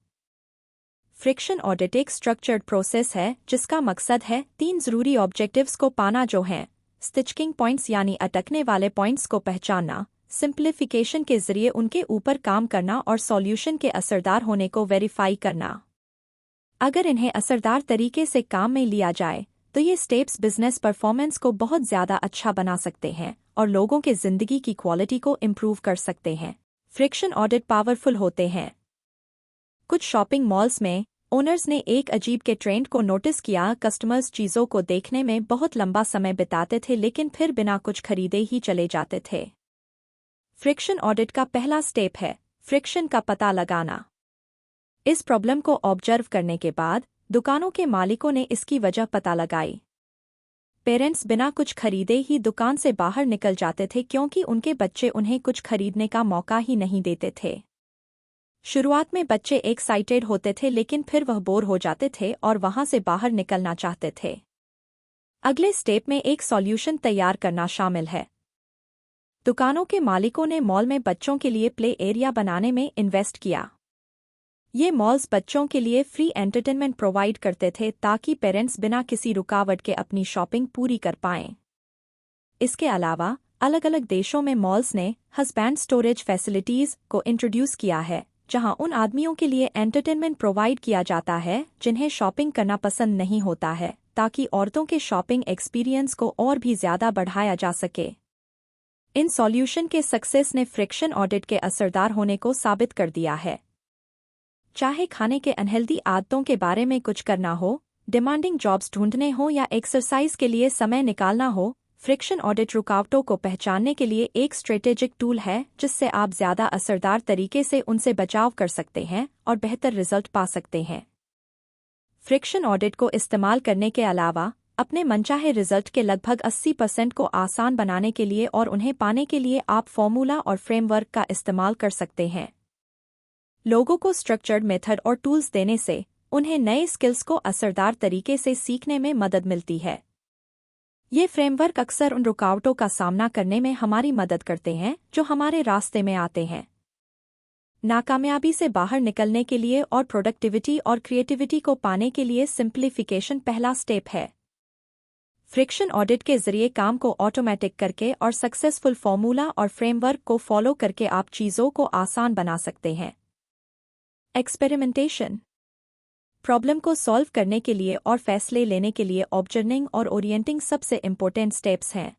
फ्रिक्शन ऑडिट एक स्ट्रक्चर्ड प्रोसेस है जिसका मकसद है 3 जरूरी ऑब्जेक्टिव्स को पाना, जो हैं स्टिचिंग पॉइंट्स यानी अटकने वाले पॉइंट्स को पहचानना, सिंप्लीफिकेशन के जरिए उनके ऊपर काम करना और सॉल्यूशन के असरदार होने को वेरीफाई करना। अगर इन्हें असरदार तरीके से काम में लिया जाए तो ये स्टेप्स बिजनेस परफॉर्मेंस को बहुत ज़्यादा अच्छा बना सकते हैं और लोगों के जिंदगी की क्वालिटी को इम्प्रूव कर सकते हैं। फ्रिक्शन ऑडिट पावरफुल होते हैं। कुछ शॉपिंग मॉल्स में ओनर्स ने एक अजीब के ट्रेंड को नोटिस किया। कस्टमर्स चीज़ों को देखने में बहुत लंबा समय बिताते थे लेकिन फिर बिना कुछ खरीदे ही चले जाते थे। फ्रिक्शन ऑडिट का पहला स्टेप है फ्रिक्शन का पता लगाना। इस प्रॉब्लम को ऑब्जर्व करने के बाद दुकानों के मालिकों ने इसकी वजह पता लगाई। पेरेंट्स बिना कुछ खरीदे ही दुकान से बाहर निकल जाते थे क्योंकि उनके बच्चे उन्हें कुछ खरीदने का मौका ही नहीं देते थे। शुरुआत में बच्चे एक्साइटेड होते थे लेकिन फिर वह बोर हो जाते थे और वहां से बाहर निकलना चाहते थे। अगले स्टेप में एक सॉल्यूशन तैयार करना शामिल है। दुकानों के मालिकों ने मॉल में बच्चों के लिए प्ले एरिया बनाने में इन्वेस्ट किया। ये मॉल्स बच्चों के लिए फ्री एंटरटेनमेंट प्रोवाइड करते थे ताकि पेरेंट्स बिना किसी रुकावट के अपनी शॉपिंग पूरी कर पाएं। इसके अलावा अलग अलग देशों में मॉल्स ने हस्बैंड स्टोरेज फैसिलिटीज को इंट्रोड्यूस किया है, जहां उन आदमियों के लिए एंटरटेनमेंट प्रोवाइड किया जाता है जिन्हें शॉपिंग करना पसंद नहीं होता है, ताकि औरतों के शॉपिंग एक्सपीरियंस को और भी ज़्यादा बढ़ाया जा सके। इन सॉल्यूशन के सक्सेस ने फ्रिक्शन ऑडिट के असरदार होने को साबित कर दिया है। चाहे खाने के अनहेल्दी आदतों के बारे में कुछ करना हो, डिमांडिंग जॉब्स ढूंढने हो या एक्सरसाइज के लिए समय निकालना हो, फ्रिक्शन ऑडिट रुकावटों को पहचानने के लिए एक स्ट्रेटेजिक टूल है जिससे आप ज़्यादा असरदार तरीके से उनसे बचाव कर सकते हैं और बेहतर रिजल्ट पा सकते हैं। फ्रिक्शन ऑडिट को इस्तेमाल करने के अलावा अपने मनचाहे रिजल्ट के लगभग 80% को आसान बनाने के लिए और उन्हें पाने के लिए आप फॉर्मूला और फ्रेमवर्क का इस्तेमाल कर सकते हैं। लोगों को स्ट्रक्चर्ड मेथड और टूल्स देने से उन्हें नए स्किल्स को असरदार तरीके से सीखने में मदद मिलती है। ये फ्रेमवर्क अक्सर उन रुकावटों का सामना करने में हमारी मदद करते हैं जो हमारे रास्ते में आते हैं। नाकामयाबी से बाहर निकलने के लिए और प्रोडक्टिविटी और क्रिएटिविटी को पाने के लिए सिंप्लीफिकेशन पहला स्टेप है। फ्रिक्शन ऑडिट के जरिए काम को ऑटोमेटिक करके और सक्सेसफुल फॉर्मूला और फ्रेमवर्क को फॉलो करके आप चीज़ों को आसान बना सकते हैं। एक्सपेरिमेंटेशन प्रॉब्लम को सॉल्व करने के लिए और फैसले लेने के लिए ऑब्जर्विंग और ओरिएंटिंग सबसे इम्पोर्टेंट स्टेप्स हैं।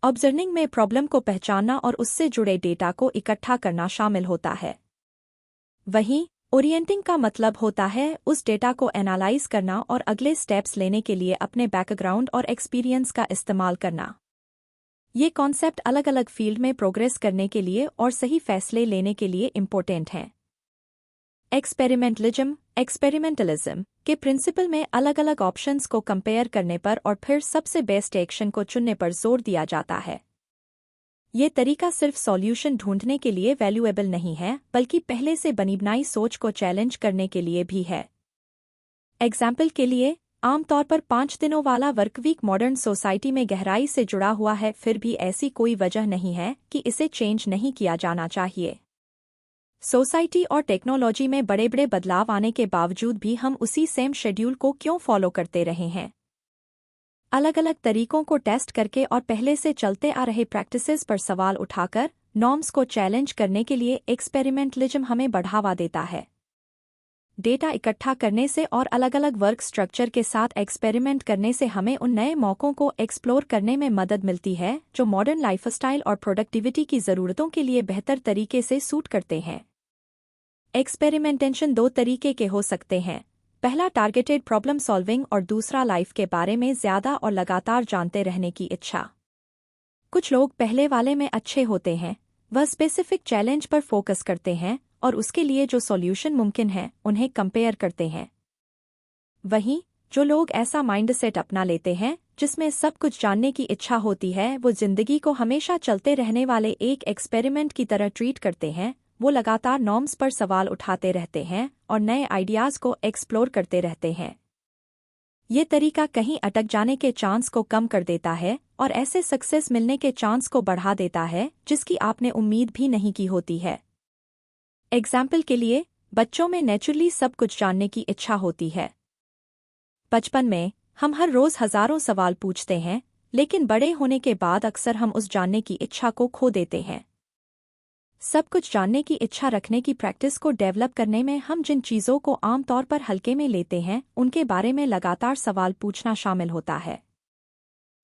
ऑब्जर्विंग में प्रॉब्लम को पहचानना और उससे जुड़े डेटा को इकट्ठा करना शामिल होता है। वहीं ओरिएंटिंग का मतलब होता है उस डेटा को एनालाइज करना और अगले स्टेप्स लेने के लिए अपने बैकग्राउंड और एक्सपीरियंस का इस्तेमाल करना। ये कॉन्सेप्ट अलग अलग फील्ड में प्रोग्रेस करने के लिए और सही फैसले लेने के लिए इम्पोर्टेंट हैं। एक्सपेरिमेंटलिज्म के प्रिंसिपल में अलग अलग ऑप्शंस को कंपेयर करने पर और फिर सबसे बेस्ट एक्शन को चुनने पर जोर दिया जाता है। ये तरीका सिर्फ सॉल्यूशन ढूंढने के लिए वैल्यूएबल नहीं है, बल्कि पहले से बनी बनाई सोच को चैलेंज करने के लिए भी है। एग्जाम्पल के लिए, आमतौर पर 5 दिनों वाला वर्कवीक मॉडर्न सोसाइटी में गहराई से जुड़ा हुआ है, फिर भी ऐसी कोई वजह नहीं है कि इसे चेंज नहीं किया जाना चाहिए। सोसाइटी और टेक्नोलॉजी में बड़े बड़े बदलाव आने के बावजूद भी हम उसी सेम शेड्यूल को क्यों फॉलो करते रहे हैं? अलग अलग तरीकों को टेस्ट करके और पहले से चलते आ रहे प्रैक्टिसेस पर सवाल उठाकर नॉर्म्स को चैलेंज करने के लिए एक्सपेरिमेंटलिज्म हमें बढ़ावा देता है। डेटा इकट्ठा करने से और अलग अलग वर्क स्ट्रक्चर के साथ एक्सपेरिमेंट करने से हमें उन नए मौकों को एक्सप्लोर करने में मदद मिलती है जो मॉडर्न लाइफस्टाइल और प्रोडक्टिविटी की ज़रूरतों के लिए बेहतर तरीके से सूट करते हैं। एक्सपेरिमेंटेशन 2 तरीके के हो सकते हैं। पहला टारगेटेड प्रॉब्लम सॉल्विंग और दूसरा लाइफ के बारे में ज़्यादा और लगातार जानते रहने की इच्छा। कुछ लोग पहले वाले में अच्छे होते हैं, वह स्पेसिफिक चैलेंज पर फोकस करते हैं और उसके लिए जो सॉल्यूशन मुमकिन है उन्हें कंपेयर करते हैं। वहीं जो लोग ऐसा माइंडसेट अपना लेते हैं जिसमें सब कुछ जानने की इच्छा होती है, वो जिंदगी को हमेशा चलते रहने वाले एक एक्सपेरिमेंट की तरह ट्रीट करते हैं। वो लगातार नॉर्म्स पर सवाल उठाते रहते हैं और नए आइडियाज़ को एक्सप्लोर करते रहते हैं। ये तरीका कहीं अटक जाने के चांस को कम कर देता है और ऐसे सक्सेस मिलने के चांस को बढ़ा देता है जिसकी आपने उम्मीद भी नहीं की होती है। एग्जाम्पल के लिए, बच्चों में नेचुरली सब कुछ जानने की इच्छा होती है। बचपन में हम हर रोज़ हज़ारों सवाल पूछते हैं, लेकिन बड़े होने के बाद अक्सर हम उस जानने की इच्छा को खो देते हैं। सब कुछ जानने की इच्छा रखने की प्रैक्टिस को डेवलप करने में हम जिन चीज़ों को आमतौर पर हल्के में लेते हैं उनके बारे में लगातार सवाल पूछना शामिल होता है।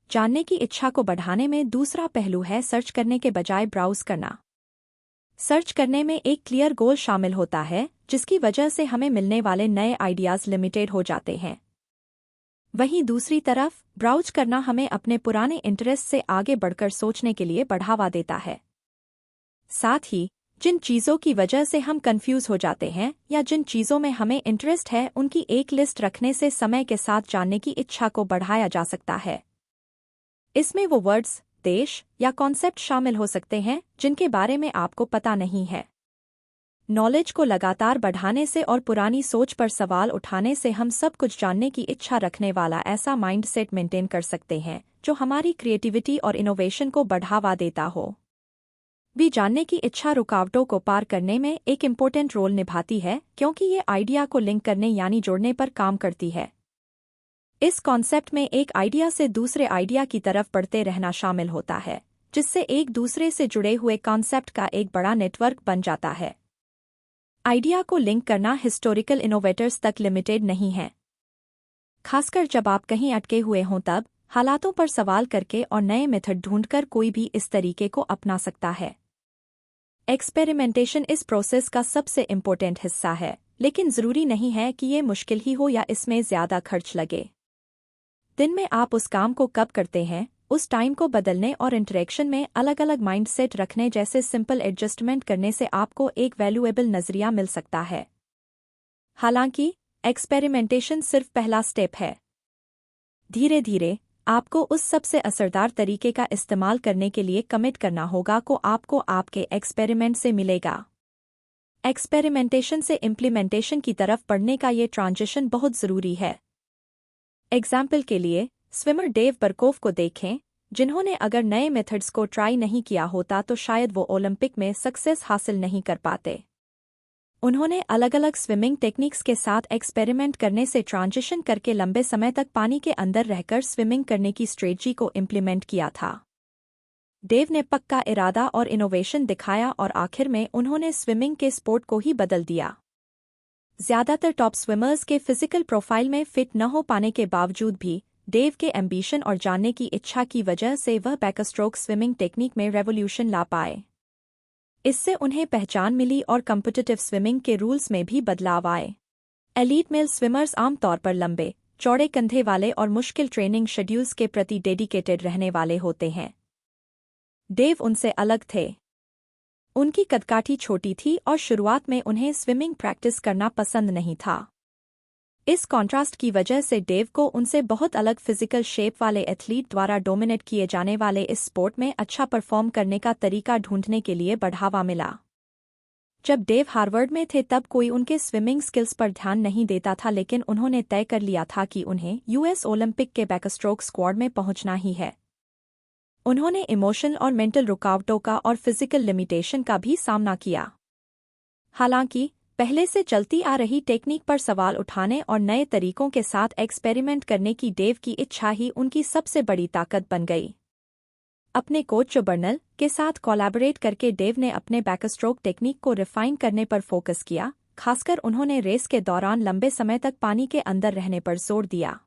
जानने की इच्छा को बढ़ाने में दूसरा पहलू है सर्च करने के बजाय ब्राउज करना। सर्च करने में एक क्लियर गोल शामिल होता है, जिसकी वजह से हमें मिलने वाले नए आइडियाज़ लिमिटेड हो जाते हैं। वहीं दूसरी तरफ ब्राउज करना हमें अपने पुराने इंटरेस्ट से आगे बढ़कर सोचने के लिए बढ़ावा देता है। साथ ही जिन चीज़ों की वजह से हम कंफ्यूज हो जाते हैं या जिन चीज़ों में हमें इंटरेस्ट है, उनकी एक लिस्ट रखने से समय के साथ जानने की इच्छा को बढ़ाया जा सकता है। इसमें वो वर्ड्स, देश या कॉन्सेप्ट शामिल हो सकते हैं जिनके बारे में आपको पता नहीं है। नॉलेज को लगातार बढ़ाने से और पुरानी सोच पर सवाल उठाने से हम सब कुछ जानने की इच्छा रखने वाला ऐसा माइंडसेट मेंटेन कर सकते हैं जो हमारी क्रिएटिविटी और इनोवेशन को बढ़ावा देता हो। भी जानने की इच्छा रुकावटों को पार करने में एक इम्पोर्टेंट रोल निभाती है, क्योंकि ये आइडिया को लिंक करने यानी जोड़ने पर काम करती है। इस कॉन्सेप्ट में एक आइडिया से दूसरे आइडिया की तरफ बढ़ते रहना शामिल होता है, जिससे एक दूसरे से जुड़े हुए कॉन्सेप्ट का एक बड़ा नेटवर्क बन जाता है। आइडिया को लिंक करना हिस्टोरिकल इनोवेटर्स तक लिमिटेड नहीं है। खासकर जब आप कहीं अटके हुए हों, तब हालातों पर सवाल करके और नए मेथड ढूंढकर कोई भी इस तरीके को अपना सकता है। एक्सपेरिमेंटेशन इस प्रोसेस का सबसे इम्पोर्टेंट हिस्सा है, लेकिन ज़रूरी नहीं है कि ये मुश्किल ही हो या इसमें ज़्यादा खर्च लगे। दिन में आप उस काम को कब करते हैं, उस टाइम को बदलने और इंटरेक्शन में अलग अलग माइंडसेट रखने जैसे सिंपल एडजस्टमेंट करने से आपको एक वैल्यूएबल नज़रिया मिल सकता है। हालांकि एक्सपेरिमेंटेशन सिर्फ पहला स्टेप है। धीरे धीरे आपको उस सबसे असरदार तरीके का इस्तेमाल करने के लिए कमिट करना होगा को आपको आपके एक्सपेरिमेंट से मिलेगा। एक्सपेरिमेंटेशन से इम्प्लीमेंटेशन की तरफ बढ़ने का ये ट्रांजिशन बहुत ज़रूरी है। एग्जाम्पल के लिए, स्विमर डेव बर्कोव को देखें, जिन्होंने अगर नए मेथड्स को ट्राई नहीं किया होता तो शायद वो ओलंपिक में सक्सेस हासिल नहीं कर पाते। उन्होंने अलग अलग स्विमिंग टेक्निक्स के साथ एक्सपेरिमेंट करने से ट्रांजिशन करके लंबे समय तक पानी के अंदर रहकर स्विमिंग करने की स्ट्रेटजी को इम्प्लीमेंट किया था। डेव ने पक्का इरादा और इनोवेशन दिखाया और आखिर में उन्होंने स्विमिंग के स्पोर्ट को ही बदल दिया। ज़्यादातर टॉप स्विमर्स के फिजिकल प्रोफाइल में फिट न हो पाने के बावजूद भी डेव के एम्बिशन और जानने की इच्छा की वजह से वह बैकस्ट्रोक स्विमिंग टेक्निक में रेवोल्यूशन ला पाए। इससे उन्हें पहचान मिली और कॉम्पिटिटिव स्विमिंग के रूल्स में भी बदलाव आए। एलीट मेल स्विमर्स आमतौर पर लंबे, चौड़े कंधे वाले और मुश्किल ट्रेनिंग शेड्यूल्स के प्रति डेडिकेटेड रहने वाले होते हैं। डेव उनसे अलग थे। उनकी कदकाठी छोटी थी और शुरुआत में उन्हें स्विमिंग प्रैक्टिस करना पसंद नहीं था। इस कॉन्ट्रास्ट की वजह से डेव को उनसे बहुत अलग फिजिकल शेप वाले एथलीट द्वारा डोमिनेट किए जाने वाले इस स्पोर्ट में अच्छा परफॉर्म करने का तरीका ढूंढने के लिए बढ़ावा मिला। जब डेव हार्वर्ड में थे तब कोई उनके स्विमिंग स्किल्स पर ध्यान नहीं देता था, लेकिन उन्होंने तय कर लिया था कि उन्हें यूएस ओलंपिक के बैकस्ट्रोक स्क्वाड में पहुंचना ही है। उन्होंने इमोशनल और मेंटल रुकावटों का और फिजिकल लिमिटेशन का भी सामना किया। हालांकि पहले से चलती आ रही टेक्निक पर सवाल उठाने और नए तरीकों के साथ एक्सपेरिमेंट करने की डेव की इच्छा ही उनकी सबसे बड़ी ताकत बन गई। अपने कोच जो बर्नल के साथ कोलैबोरेट करके डेव ने अपने बैकस्ट्रोक टेक्निक को रिफाइन करने पर फोकस किया। खासकर उन्होंने रेस के दौरान लंबे समय तक पानी के अंदर रहने पर जोर दिया।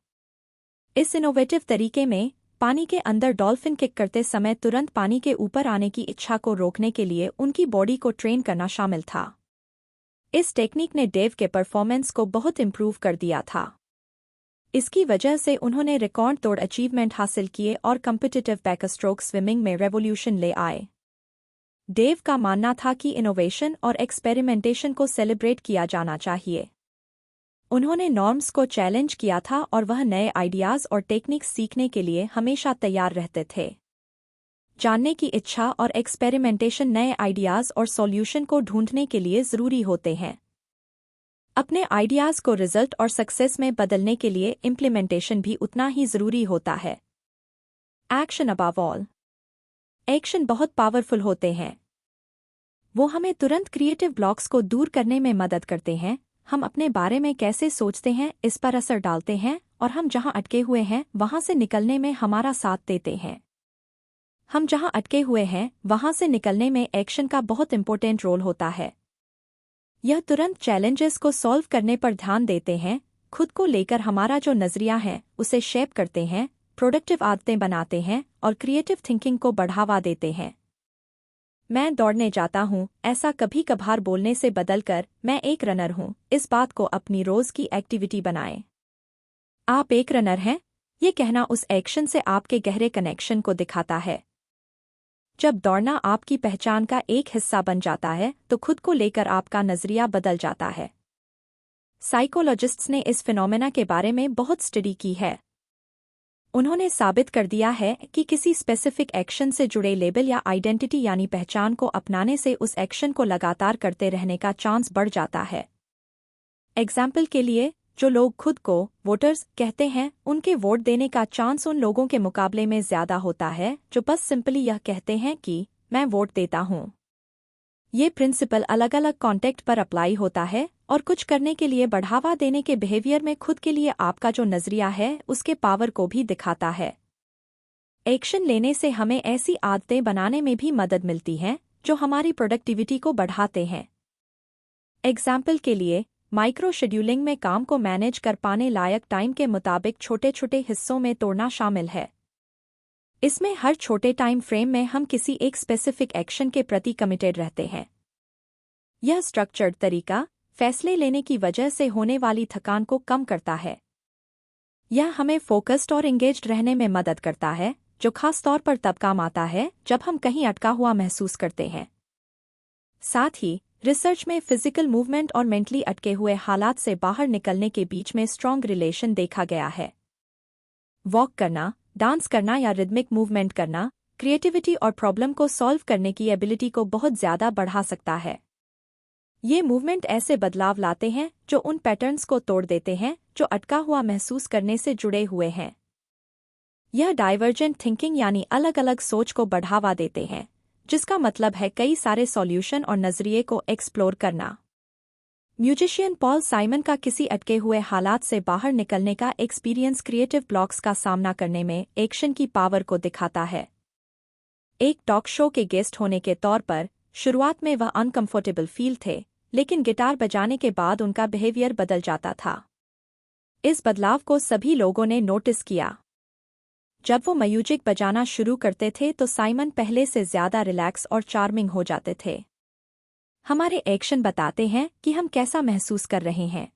इस इनोवेटिव तरीके में पानी के अंदर डॉल्फिन किक करते समय तुरंत पानी के ऊपर आने की इच्छा को रोकने के लिए उनकी बॉडी को ट्रेन करना शामिल था। इस टेक्निक ने डेव के परफॉर्मेंस को बहुत इम्प्रूव कर दिया था। इसकी वजह से उन्होंने रिकॉर्ड तोड़ अचीवमेंट हासिल किए और कम्पिटिटिव बैकस्ट्रोक स्विमिंग में रेवोल्यूशन ले आए। डेव का मानना था कि इनोवेशन और एक्सपेरिमेंटेशन को सेलिब्रेट किया जाना चाहिए। उन्होंने नॉर्म्स को चैलेंज किया था और वह नए आइडियाज़ और टेक्निक्स सीखने के लिए हमेशा तैयार रहते थे। जानने की इच्छा और एक्सपेरिमेंटेशन नए आइडियाज़ और सॉल्यूशन को ढूंढने के लिए ज़रूरी होते हैं। अपने आइडियाज़ को रिजल्ट और सक्सेस में बदलने के लिए इम्प्लीमेंटेशन भी उतना ही ज़रूरी होता है। Action above all. एक्शन बहुत पावरफुल होते हैं। वो हमें तुरंत क्रिएटिव ब्लॉक्स को दूर करने में मदद करते हैं। हम अपने बारे में कैसे सोचते हैं इस पर असर डालते हैं और हम जहां अटके हुए हैं वहां से निकलने में हमारा साथ देते हैं। हम जहां अटके हुए हैं वहां से निकलने में एक्शन का बहुत इंपॉर्टेंट रोल होता है। यह तुरंत चैलेंजेस को सॉल्व करने पर ध्यान देते हैं, खुद को लेकर हमारा जो नज़रिया है उसे शेप करते हैं, प्रोडक्टिव आदतें बनाते हैं और क्रिएटिव थिंकिंग को बढ़ावा देते हैं। मैं दौड़ने जाता हूँ ऐसा कभी कभार बोलने से बदलकर मैं एक रनर हूँ, इस बात को अपनी रोज़ की एक्टिविटी बनाएं। आप एक रनर हैं, ये कहना उस एक्शन से आपके गहरे कनेक्शन को दिखाता है। जब दौड़ना आपकी पहचान का एक हिस्सा बन जाता है तो खुद को लेकर आपका नज़रिया बदल जाता है। साइकोलॉजिस्ट्स ने इस फिनोमेना के बारे में बहुत स्टडी की है। उन्होंने साबित कर दिया है कि किसी स्पेसिफिक एक्शन से जुड़े लेबल या आइडेंटिटी यानी पहचान को अपनाने से उस एक्शन को लगातार करते रहने का चांस बढ़ जाता है। एग्जाम्पल के लिए, जो लोग खुद को वोटर्स कहते हैं उनके वोट देने का चांस उन लोगों के मुकाबले में ज़्यादा होता है जो बस सिंपली यह कहते हैं कि मैं वोट देता हूँ। ये प्रिंसिपल अलग अलग कॉन्टेक्स्ट पर अप्लाई होता है और कुछ करने के लिए बढ़ावा देने के बिहेवियर में खुद के लिए आपका जो नज़रिया है उसके पावर को भी दिखाता है। एक्शन लेने से हमें ऐसी आदतें बनाने में भी मदद मिलती है जो हमारी प्रोडक्टिविटी को बढ़ाते हैं। एग्जाम्पल के लिए, माइक्रो शेड्यूलिंग में काम को मैनेज कर पाने लायक टाइम के मुताबिक छोटे छोटे हिस्सों में तोड़ना शामिल है। इसमें हर छोटे टाइम फ्रेम में हम किसी एक स्पेसिफिक एक्शन के प्रति कमिटेड रहते हैं। यह स्ट्रक्चर्ड तरीका फैसले लेने की वजह से होने वाली थकान को कम करता है। यह हमें फोकस्ड और एंगेज्ड रहने में मदद करता है, जो खास तौर पर तब काम आता है जब हम कहीं अटका हुआ महसूस करते हैं। साथ ही रिसर्च में फिजिकल मूवमेंट और मेंटली अटके हुए हालात से बाहर निकलने के बीच में स्ट्रॉन्ग रिलेशन देखा गया है। वॉक करना, डांस करना या रिदमिक मूवमेंट करना क्रिएटिविटी और प्रॉब्लम को सॉल्व करने की एबिलिटी को बहुत ज़्यादा बढ़ा सकता है। ये मूवमेंट ऐसे बदलाव लाते हैं जो उन पैटर्न्स को तोड़ देते हैं जो अटका हुआ महसूस करने से जुड़े हुए हैं। यह डाइवर्जेंट थिंकिंग यानी अलग अलग सोच को बढ़ावा देते हैं, जिसका मतलब है कई सारे सॉल्यूशन और नज़रिए को एक्सप्लोर करना। म्यूजिशियन पॉल साइमन का किसी अटके हुए हालात से बाहर निकलने का एक्सपीरियंस क्रिएटिव ब्लॉक्स का सामना करने में एक्शन की पावर को दिखाता है। एक टॉक शो के गेस्ट होने के तौर पर शुरुआत में वह अनकंफर्टेबल फील थे, लेकिन गिटार बजाने के बाद उनका बिहेवियर बदल जाता था। इस बदलाव को सभी लोगों ने नोटिस किया। जब वो म्यूजिक बजाना शुरू करते थे तो साइमन पहले से ज़्यादा रिलैक्स और चार्मिंग हो जाते थे। हमारे एक्शन बताते हैं कि हम कैसा महसूस कर रहे हैं।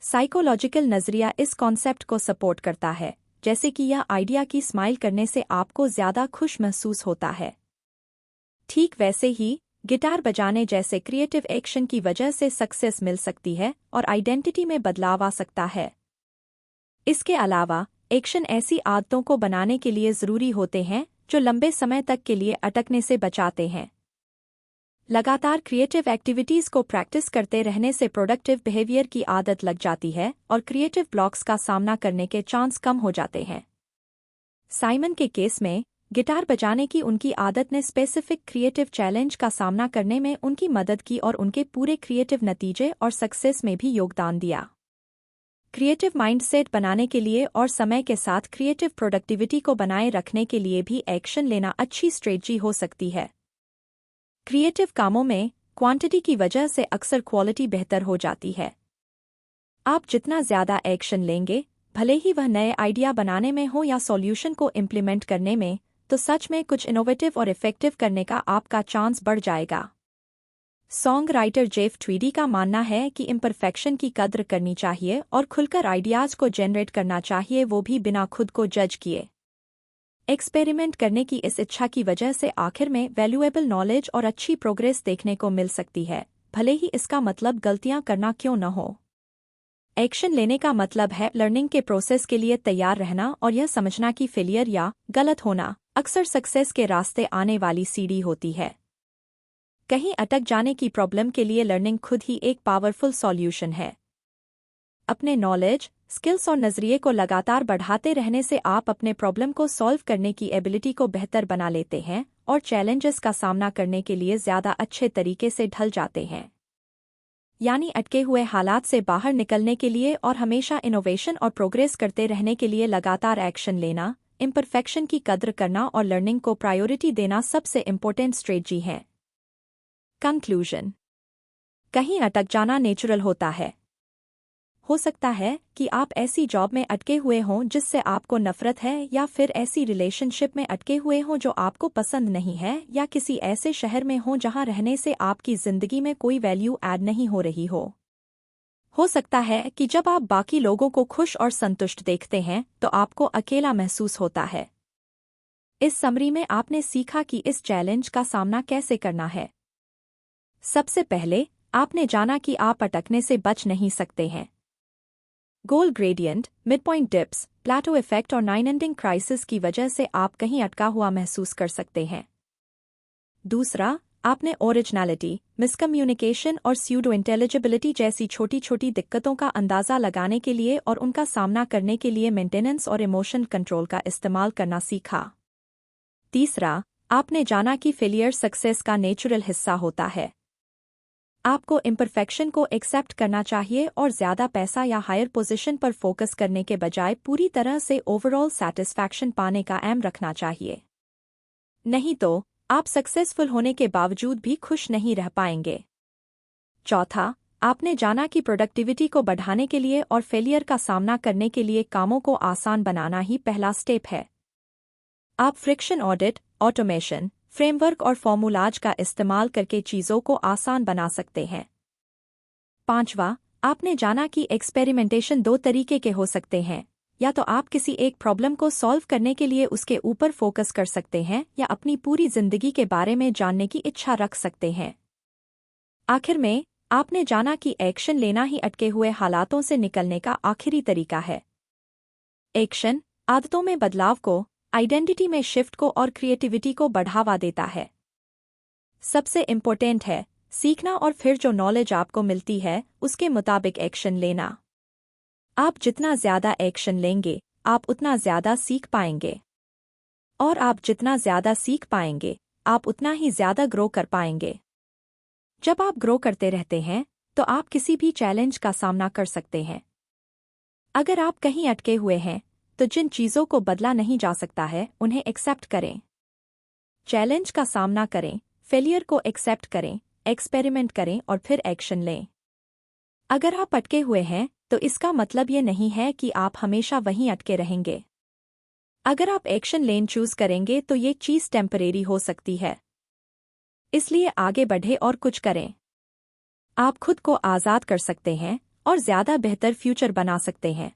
साइकोलॉजिकल नज़रिया इस कॉन्सेप्ट को सपोर्ट करता है, जैसे कि यह आइडिया की स्माइल करने से आपको ज़्यादा खुश महसूस होता है। ठीक वैसे ही गिटार बजाने जैसे क्रिएटिव एक्शन की वजह से सक्सेस मिल सकती है और आइडेंटिटी में बदलाव आ सकता है। इसके अलावा एक्शन ऐसी आदतों को बनाने के लिए ज़रूरी होते हैं जो लंबे समय तक के लिए अटकने से बचाते हैं। लगातार क्रिएटिव एक्टिविटीज़ को प्रैक्टिस करते रहने से प्रोडक्टिव बिहेवियर की आदत लग जाती है और क्रिएटिव ब्लॉक्स का सामना करने के चांस कम हो जाते हैं। साइमन के केस में गिटार बजाने की उनकी आदत ने स्पेसिफिक क्रिएटिव चैलेंज का सामना करने में उनकी मदद की और उनके पूरे क्रिएटिव नतीजे और सक्सेस में भी योगदान दिया। क्रिएटिव माइंडसेट बनाने के लिए और समय के साथ क्रिएटिव प्रोडक्टिविटी को बनाए रखने के लिए भी एक्शन लेना अच्छी स्ट्रेटजी हो सकती है। क्रिएटिव कामों में क्वांटिटी की वजह से अक्सर क्वालिटी बेहतर हो जाती है। आप जितना ज़्यादा एक्शन लेंगे, भले ही वह नए आइडिया बनाने में हो या सॉल्यूशन को इम्प्लीमेंट करने में, तो सच में कुछ इनोवेटिव और इफेक्टिव करने का आपका चांस बढ़ जाएगा। सॉन्ग राइटर जेफ ट्वीडी का मानना है कि इम्परफेक्शन की कद्र करनी चाहिए और खुलकर आइडियाज़ को जनरेट करना चाहिए, वो भी बिना खुद को जज किए। एक्सपेरिमेंट करने की इस इच्छा की वजह से आखिर में वैल्यूएबल नॉलेज और अच्छी प्रोग्रेस देखने को मिल सकती है, भले ही इसका मतलब गलतियां करना क्यों न हो। एक्शन लेने का मतलब है लर्निंग के प्रोसेस के लिए तैयार रहना और यह समझना कि फेलियर या गलत होना अक्सर सक्सेस के रास्ते आने वाली सीढ़ी होती है। कहीं अटक जाने की प्रॉब्लम के लिए लर्निंग खुद ही एक पावरफुल सॉल्यूशन है। अपने नॉलेज, स्किल्स और नज़रिए को लगातार बढ़ाते रहने से आप अपने प्रॉब्लम को सॉल्व करने की एबिलिटी को बेहतर बना लेते हैं और चैलेंजेस का सामना करने के लिए ज़्यादा अच्छे तरीके से ढल जाते हैं। यानी अटके हुए हालात से बाहर निकलने के लिए और हमेशा इनोवेशन और प्रोग्रेस करते रहने के लिए लगातार एक्शन लेना, इम्परफेक्शन की कद्र करना और लर्निंग को प्रायोरिटी देना सबसे इम्पोर्टेंट स्ट्रेटजी है। कंक्लूजन: कहीं अटक जाना नेचुरल होता है। हो सकता है कि आप ऐसी जॉब में अटके हुए हों जिससे आपको नफरत है, या फिर ऐसी रिलेशनशिप में अटके हुए हों जो आपको पसंद नहीं है, या किसी ऐसे शहर में हों जहां रहने से आपकी जिंदगी में कोई वैल्यू ऐड नहीं हो रही हो। हो सकता है कि जब आप बाकी लोगों को खुश और संतुष्ट देखते हैं तो आपको अकेला महसूस होता है। इस समरी में आपने सीखा कि इस चैलेंज का सामना कैसे करना है। सबसे पहले आपने जाना कि आप अटकने से बच नहीं सकते हैं। गोल ग्रेडियंट, मिड पॉइंट डिप्स, प्लेटो इफेक्ट और नाइन एंडिंग क्राइसिस की वजह से आप कहीं अटका हुआ महसूस कर सकते हैं। दूसरा, आपने ओरिजिनलिटी, मिसकम्युनिकेशन और स्यूडो इंटेलिजिबिलिटी जैसी छोटी छोटी दिक्कतों का अंदाज़ा लगाने के लिए और उनका सामना करने के लिए मेंटेनेंस और इमोशन कंट्रोल का इस्तेमाल करना सीखा। तीसरा, आपने जाना कि फेलियर सक्सेस का नेचुरल हिस्सा होता है। आपको इम्परफेक्शन को एक्सेप्ट करना चाहिए और ज़्यादा पैसा या हायर पोजीशन पर फोकस करने के बजाय पूरी तरह से ओवरऑल सैटिस्फैक्शन पाने का एम रखना चाहिए। नहीं तो आप सक्सेसफुल होने के बावजूद भी खुश नहीं रह पाएंगे। चौथा, आपने जाना कि प्रोडक्टिविटी को बढ़ाने के लिए और फेलियर का सामना करने के लिए कामों को आसान बनाना ही पहला स्टेप है। आप फ्रिक्शन ऑडिट, ऑटोमेशन, फ्रेमवर्क और फॉर्मूलाज का इस्तेमाल करके चीज़ों को आसान बना सकते हैं। पांचवा, आपने जाना कि एक्सपेरिमेंटेशन दो तरीके के हो सकते हैं, या तो आप किसी एक प्रॉब्लम को सॉल्व करने के लिए उसके ऊपर फोकस कर सकते हैं या अपनी पूरी जिंदगी के बारे में जानने की इच्छा रख सकते हैं। आखिर में आपने जाना कि एक्शन लेना ही अटके हुए हालातों से निकलने का आखिरी तरीका है। एक्शन आदतों में बदलाव को, आइडेंटिटी में शिफ्ट को और क्रिएटिविटी को बढ़ावा देता है। सबसे इम्पोर्टेंट है सीखना और फिर जो नॉलेज आपको मिलती है उसके मुताबिक एक्शन लेना। आप जितना ज़्यादा एक्शन लेंगे आप उतना ज़्यादा सीख पाएंगे, और आप जितना ज़्यादा सीख पाएंगे आप उतना ही ज़्यादा ग्रो कर पाएंगे। जब आप ग्रो करते रहते हैं तो आप किसी भी चैलेंज का सामना कर सकते हैं। अगर आप कहीं अटके हुए हैं तो जिन चीज़ों को बदला नहीं जा सकता है उन्हें एक्सेप्ट करें। चैलेंज का सामना करें, फेलियर को एक्सेप्ट करें, एक्सपेरिमेंट करें और फिर एक्शन लें। अगर आप अटके हुए हैं तो इसका मतलब ये नहीं है कि आप हमेशा वहीं अटके रहेंगे। अगर आप एक्शन लेन चूज करेंगे तो ये चीज़ टेम्परेरी हो सकती है। इसलिए आगे बढ़े और कुछ करें। आप खुद को आज़ाद कर सकते हैं और ज़्यादा बेहतर फ्यूचर बना सकते हैं।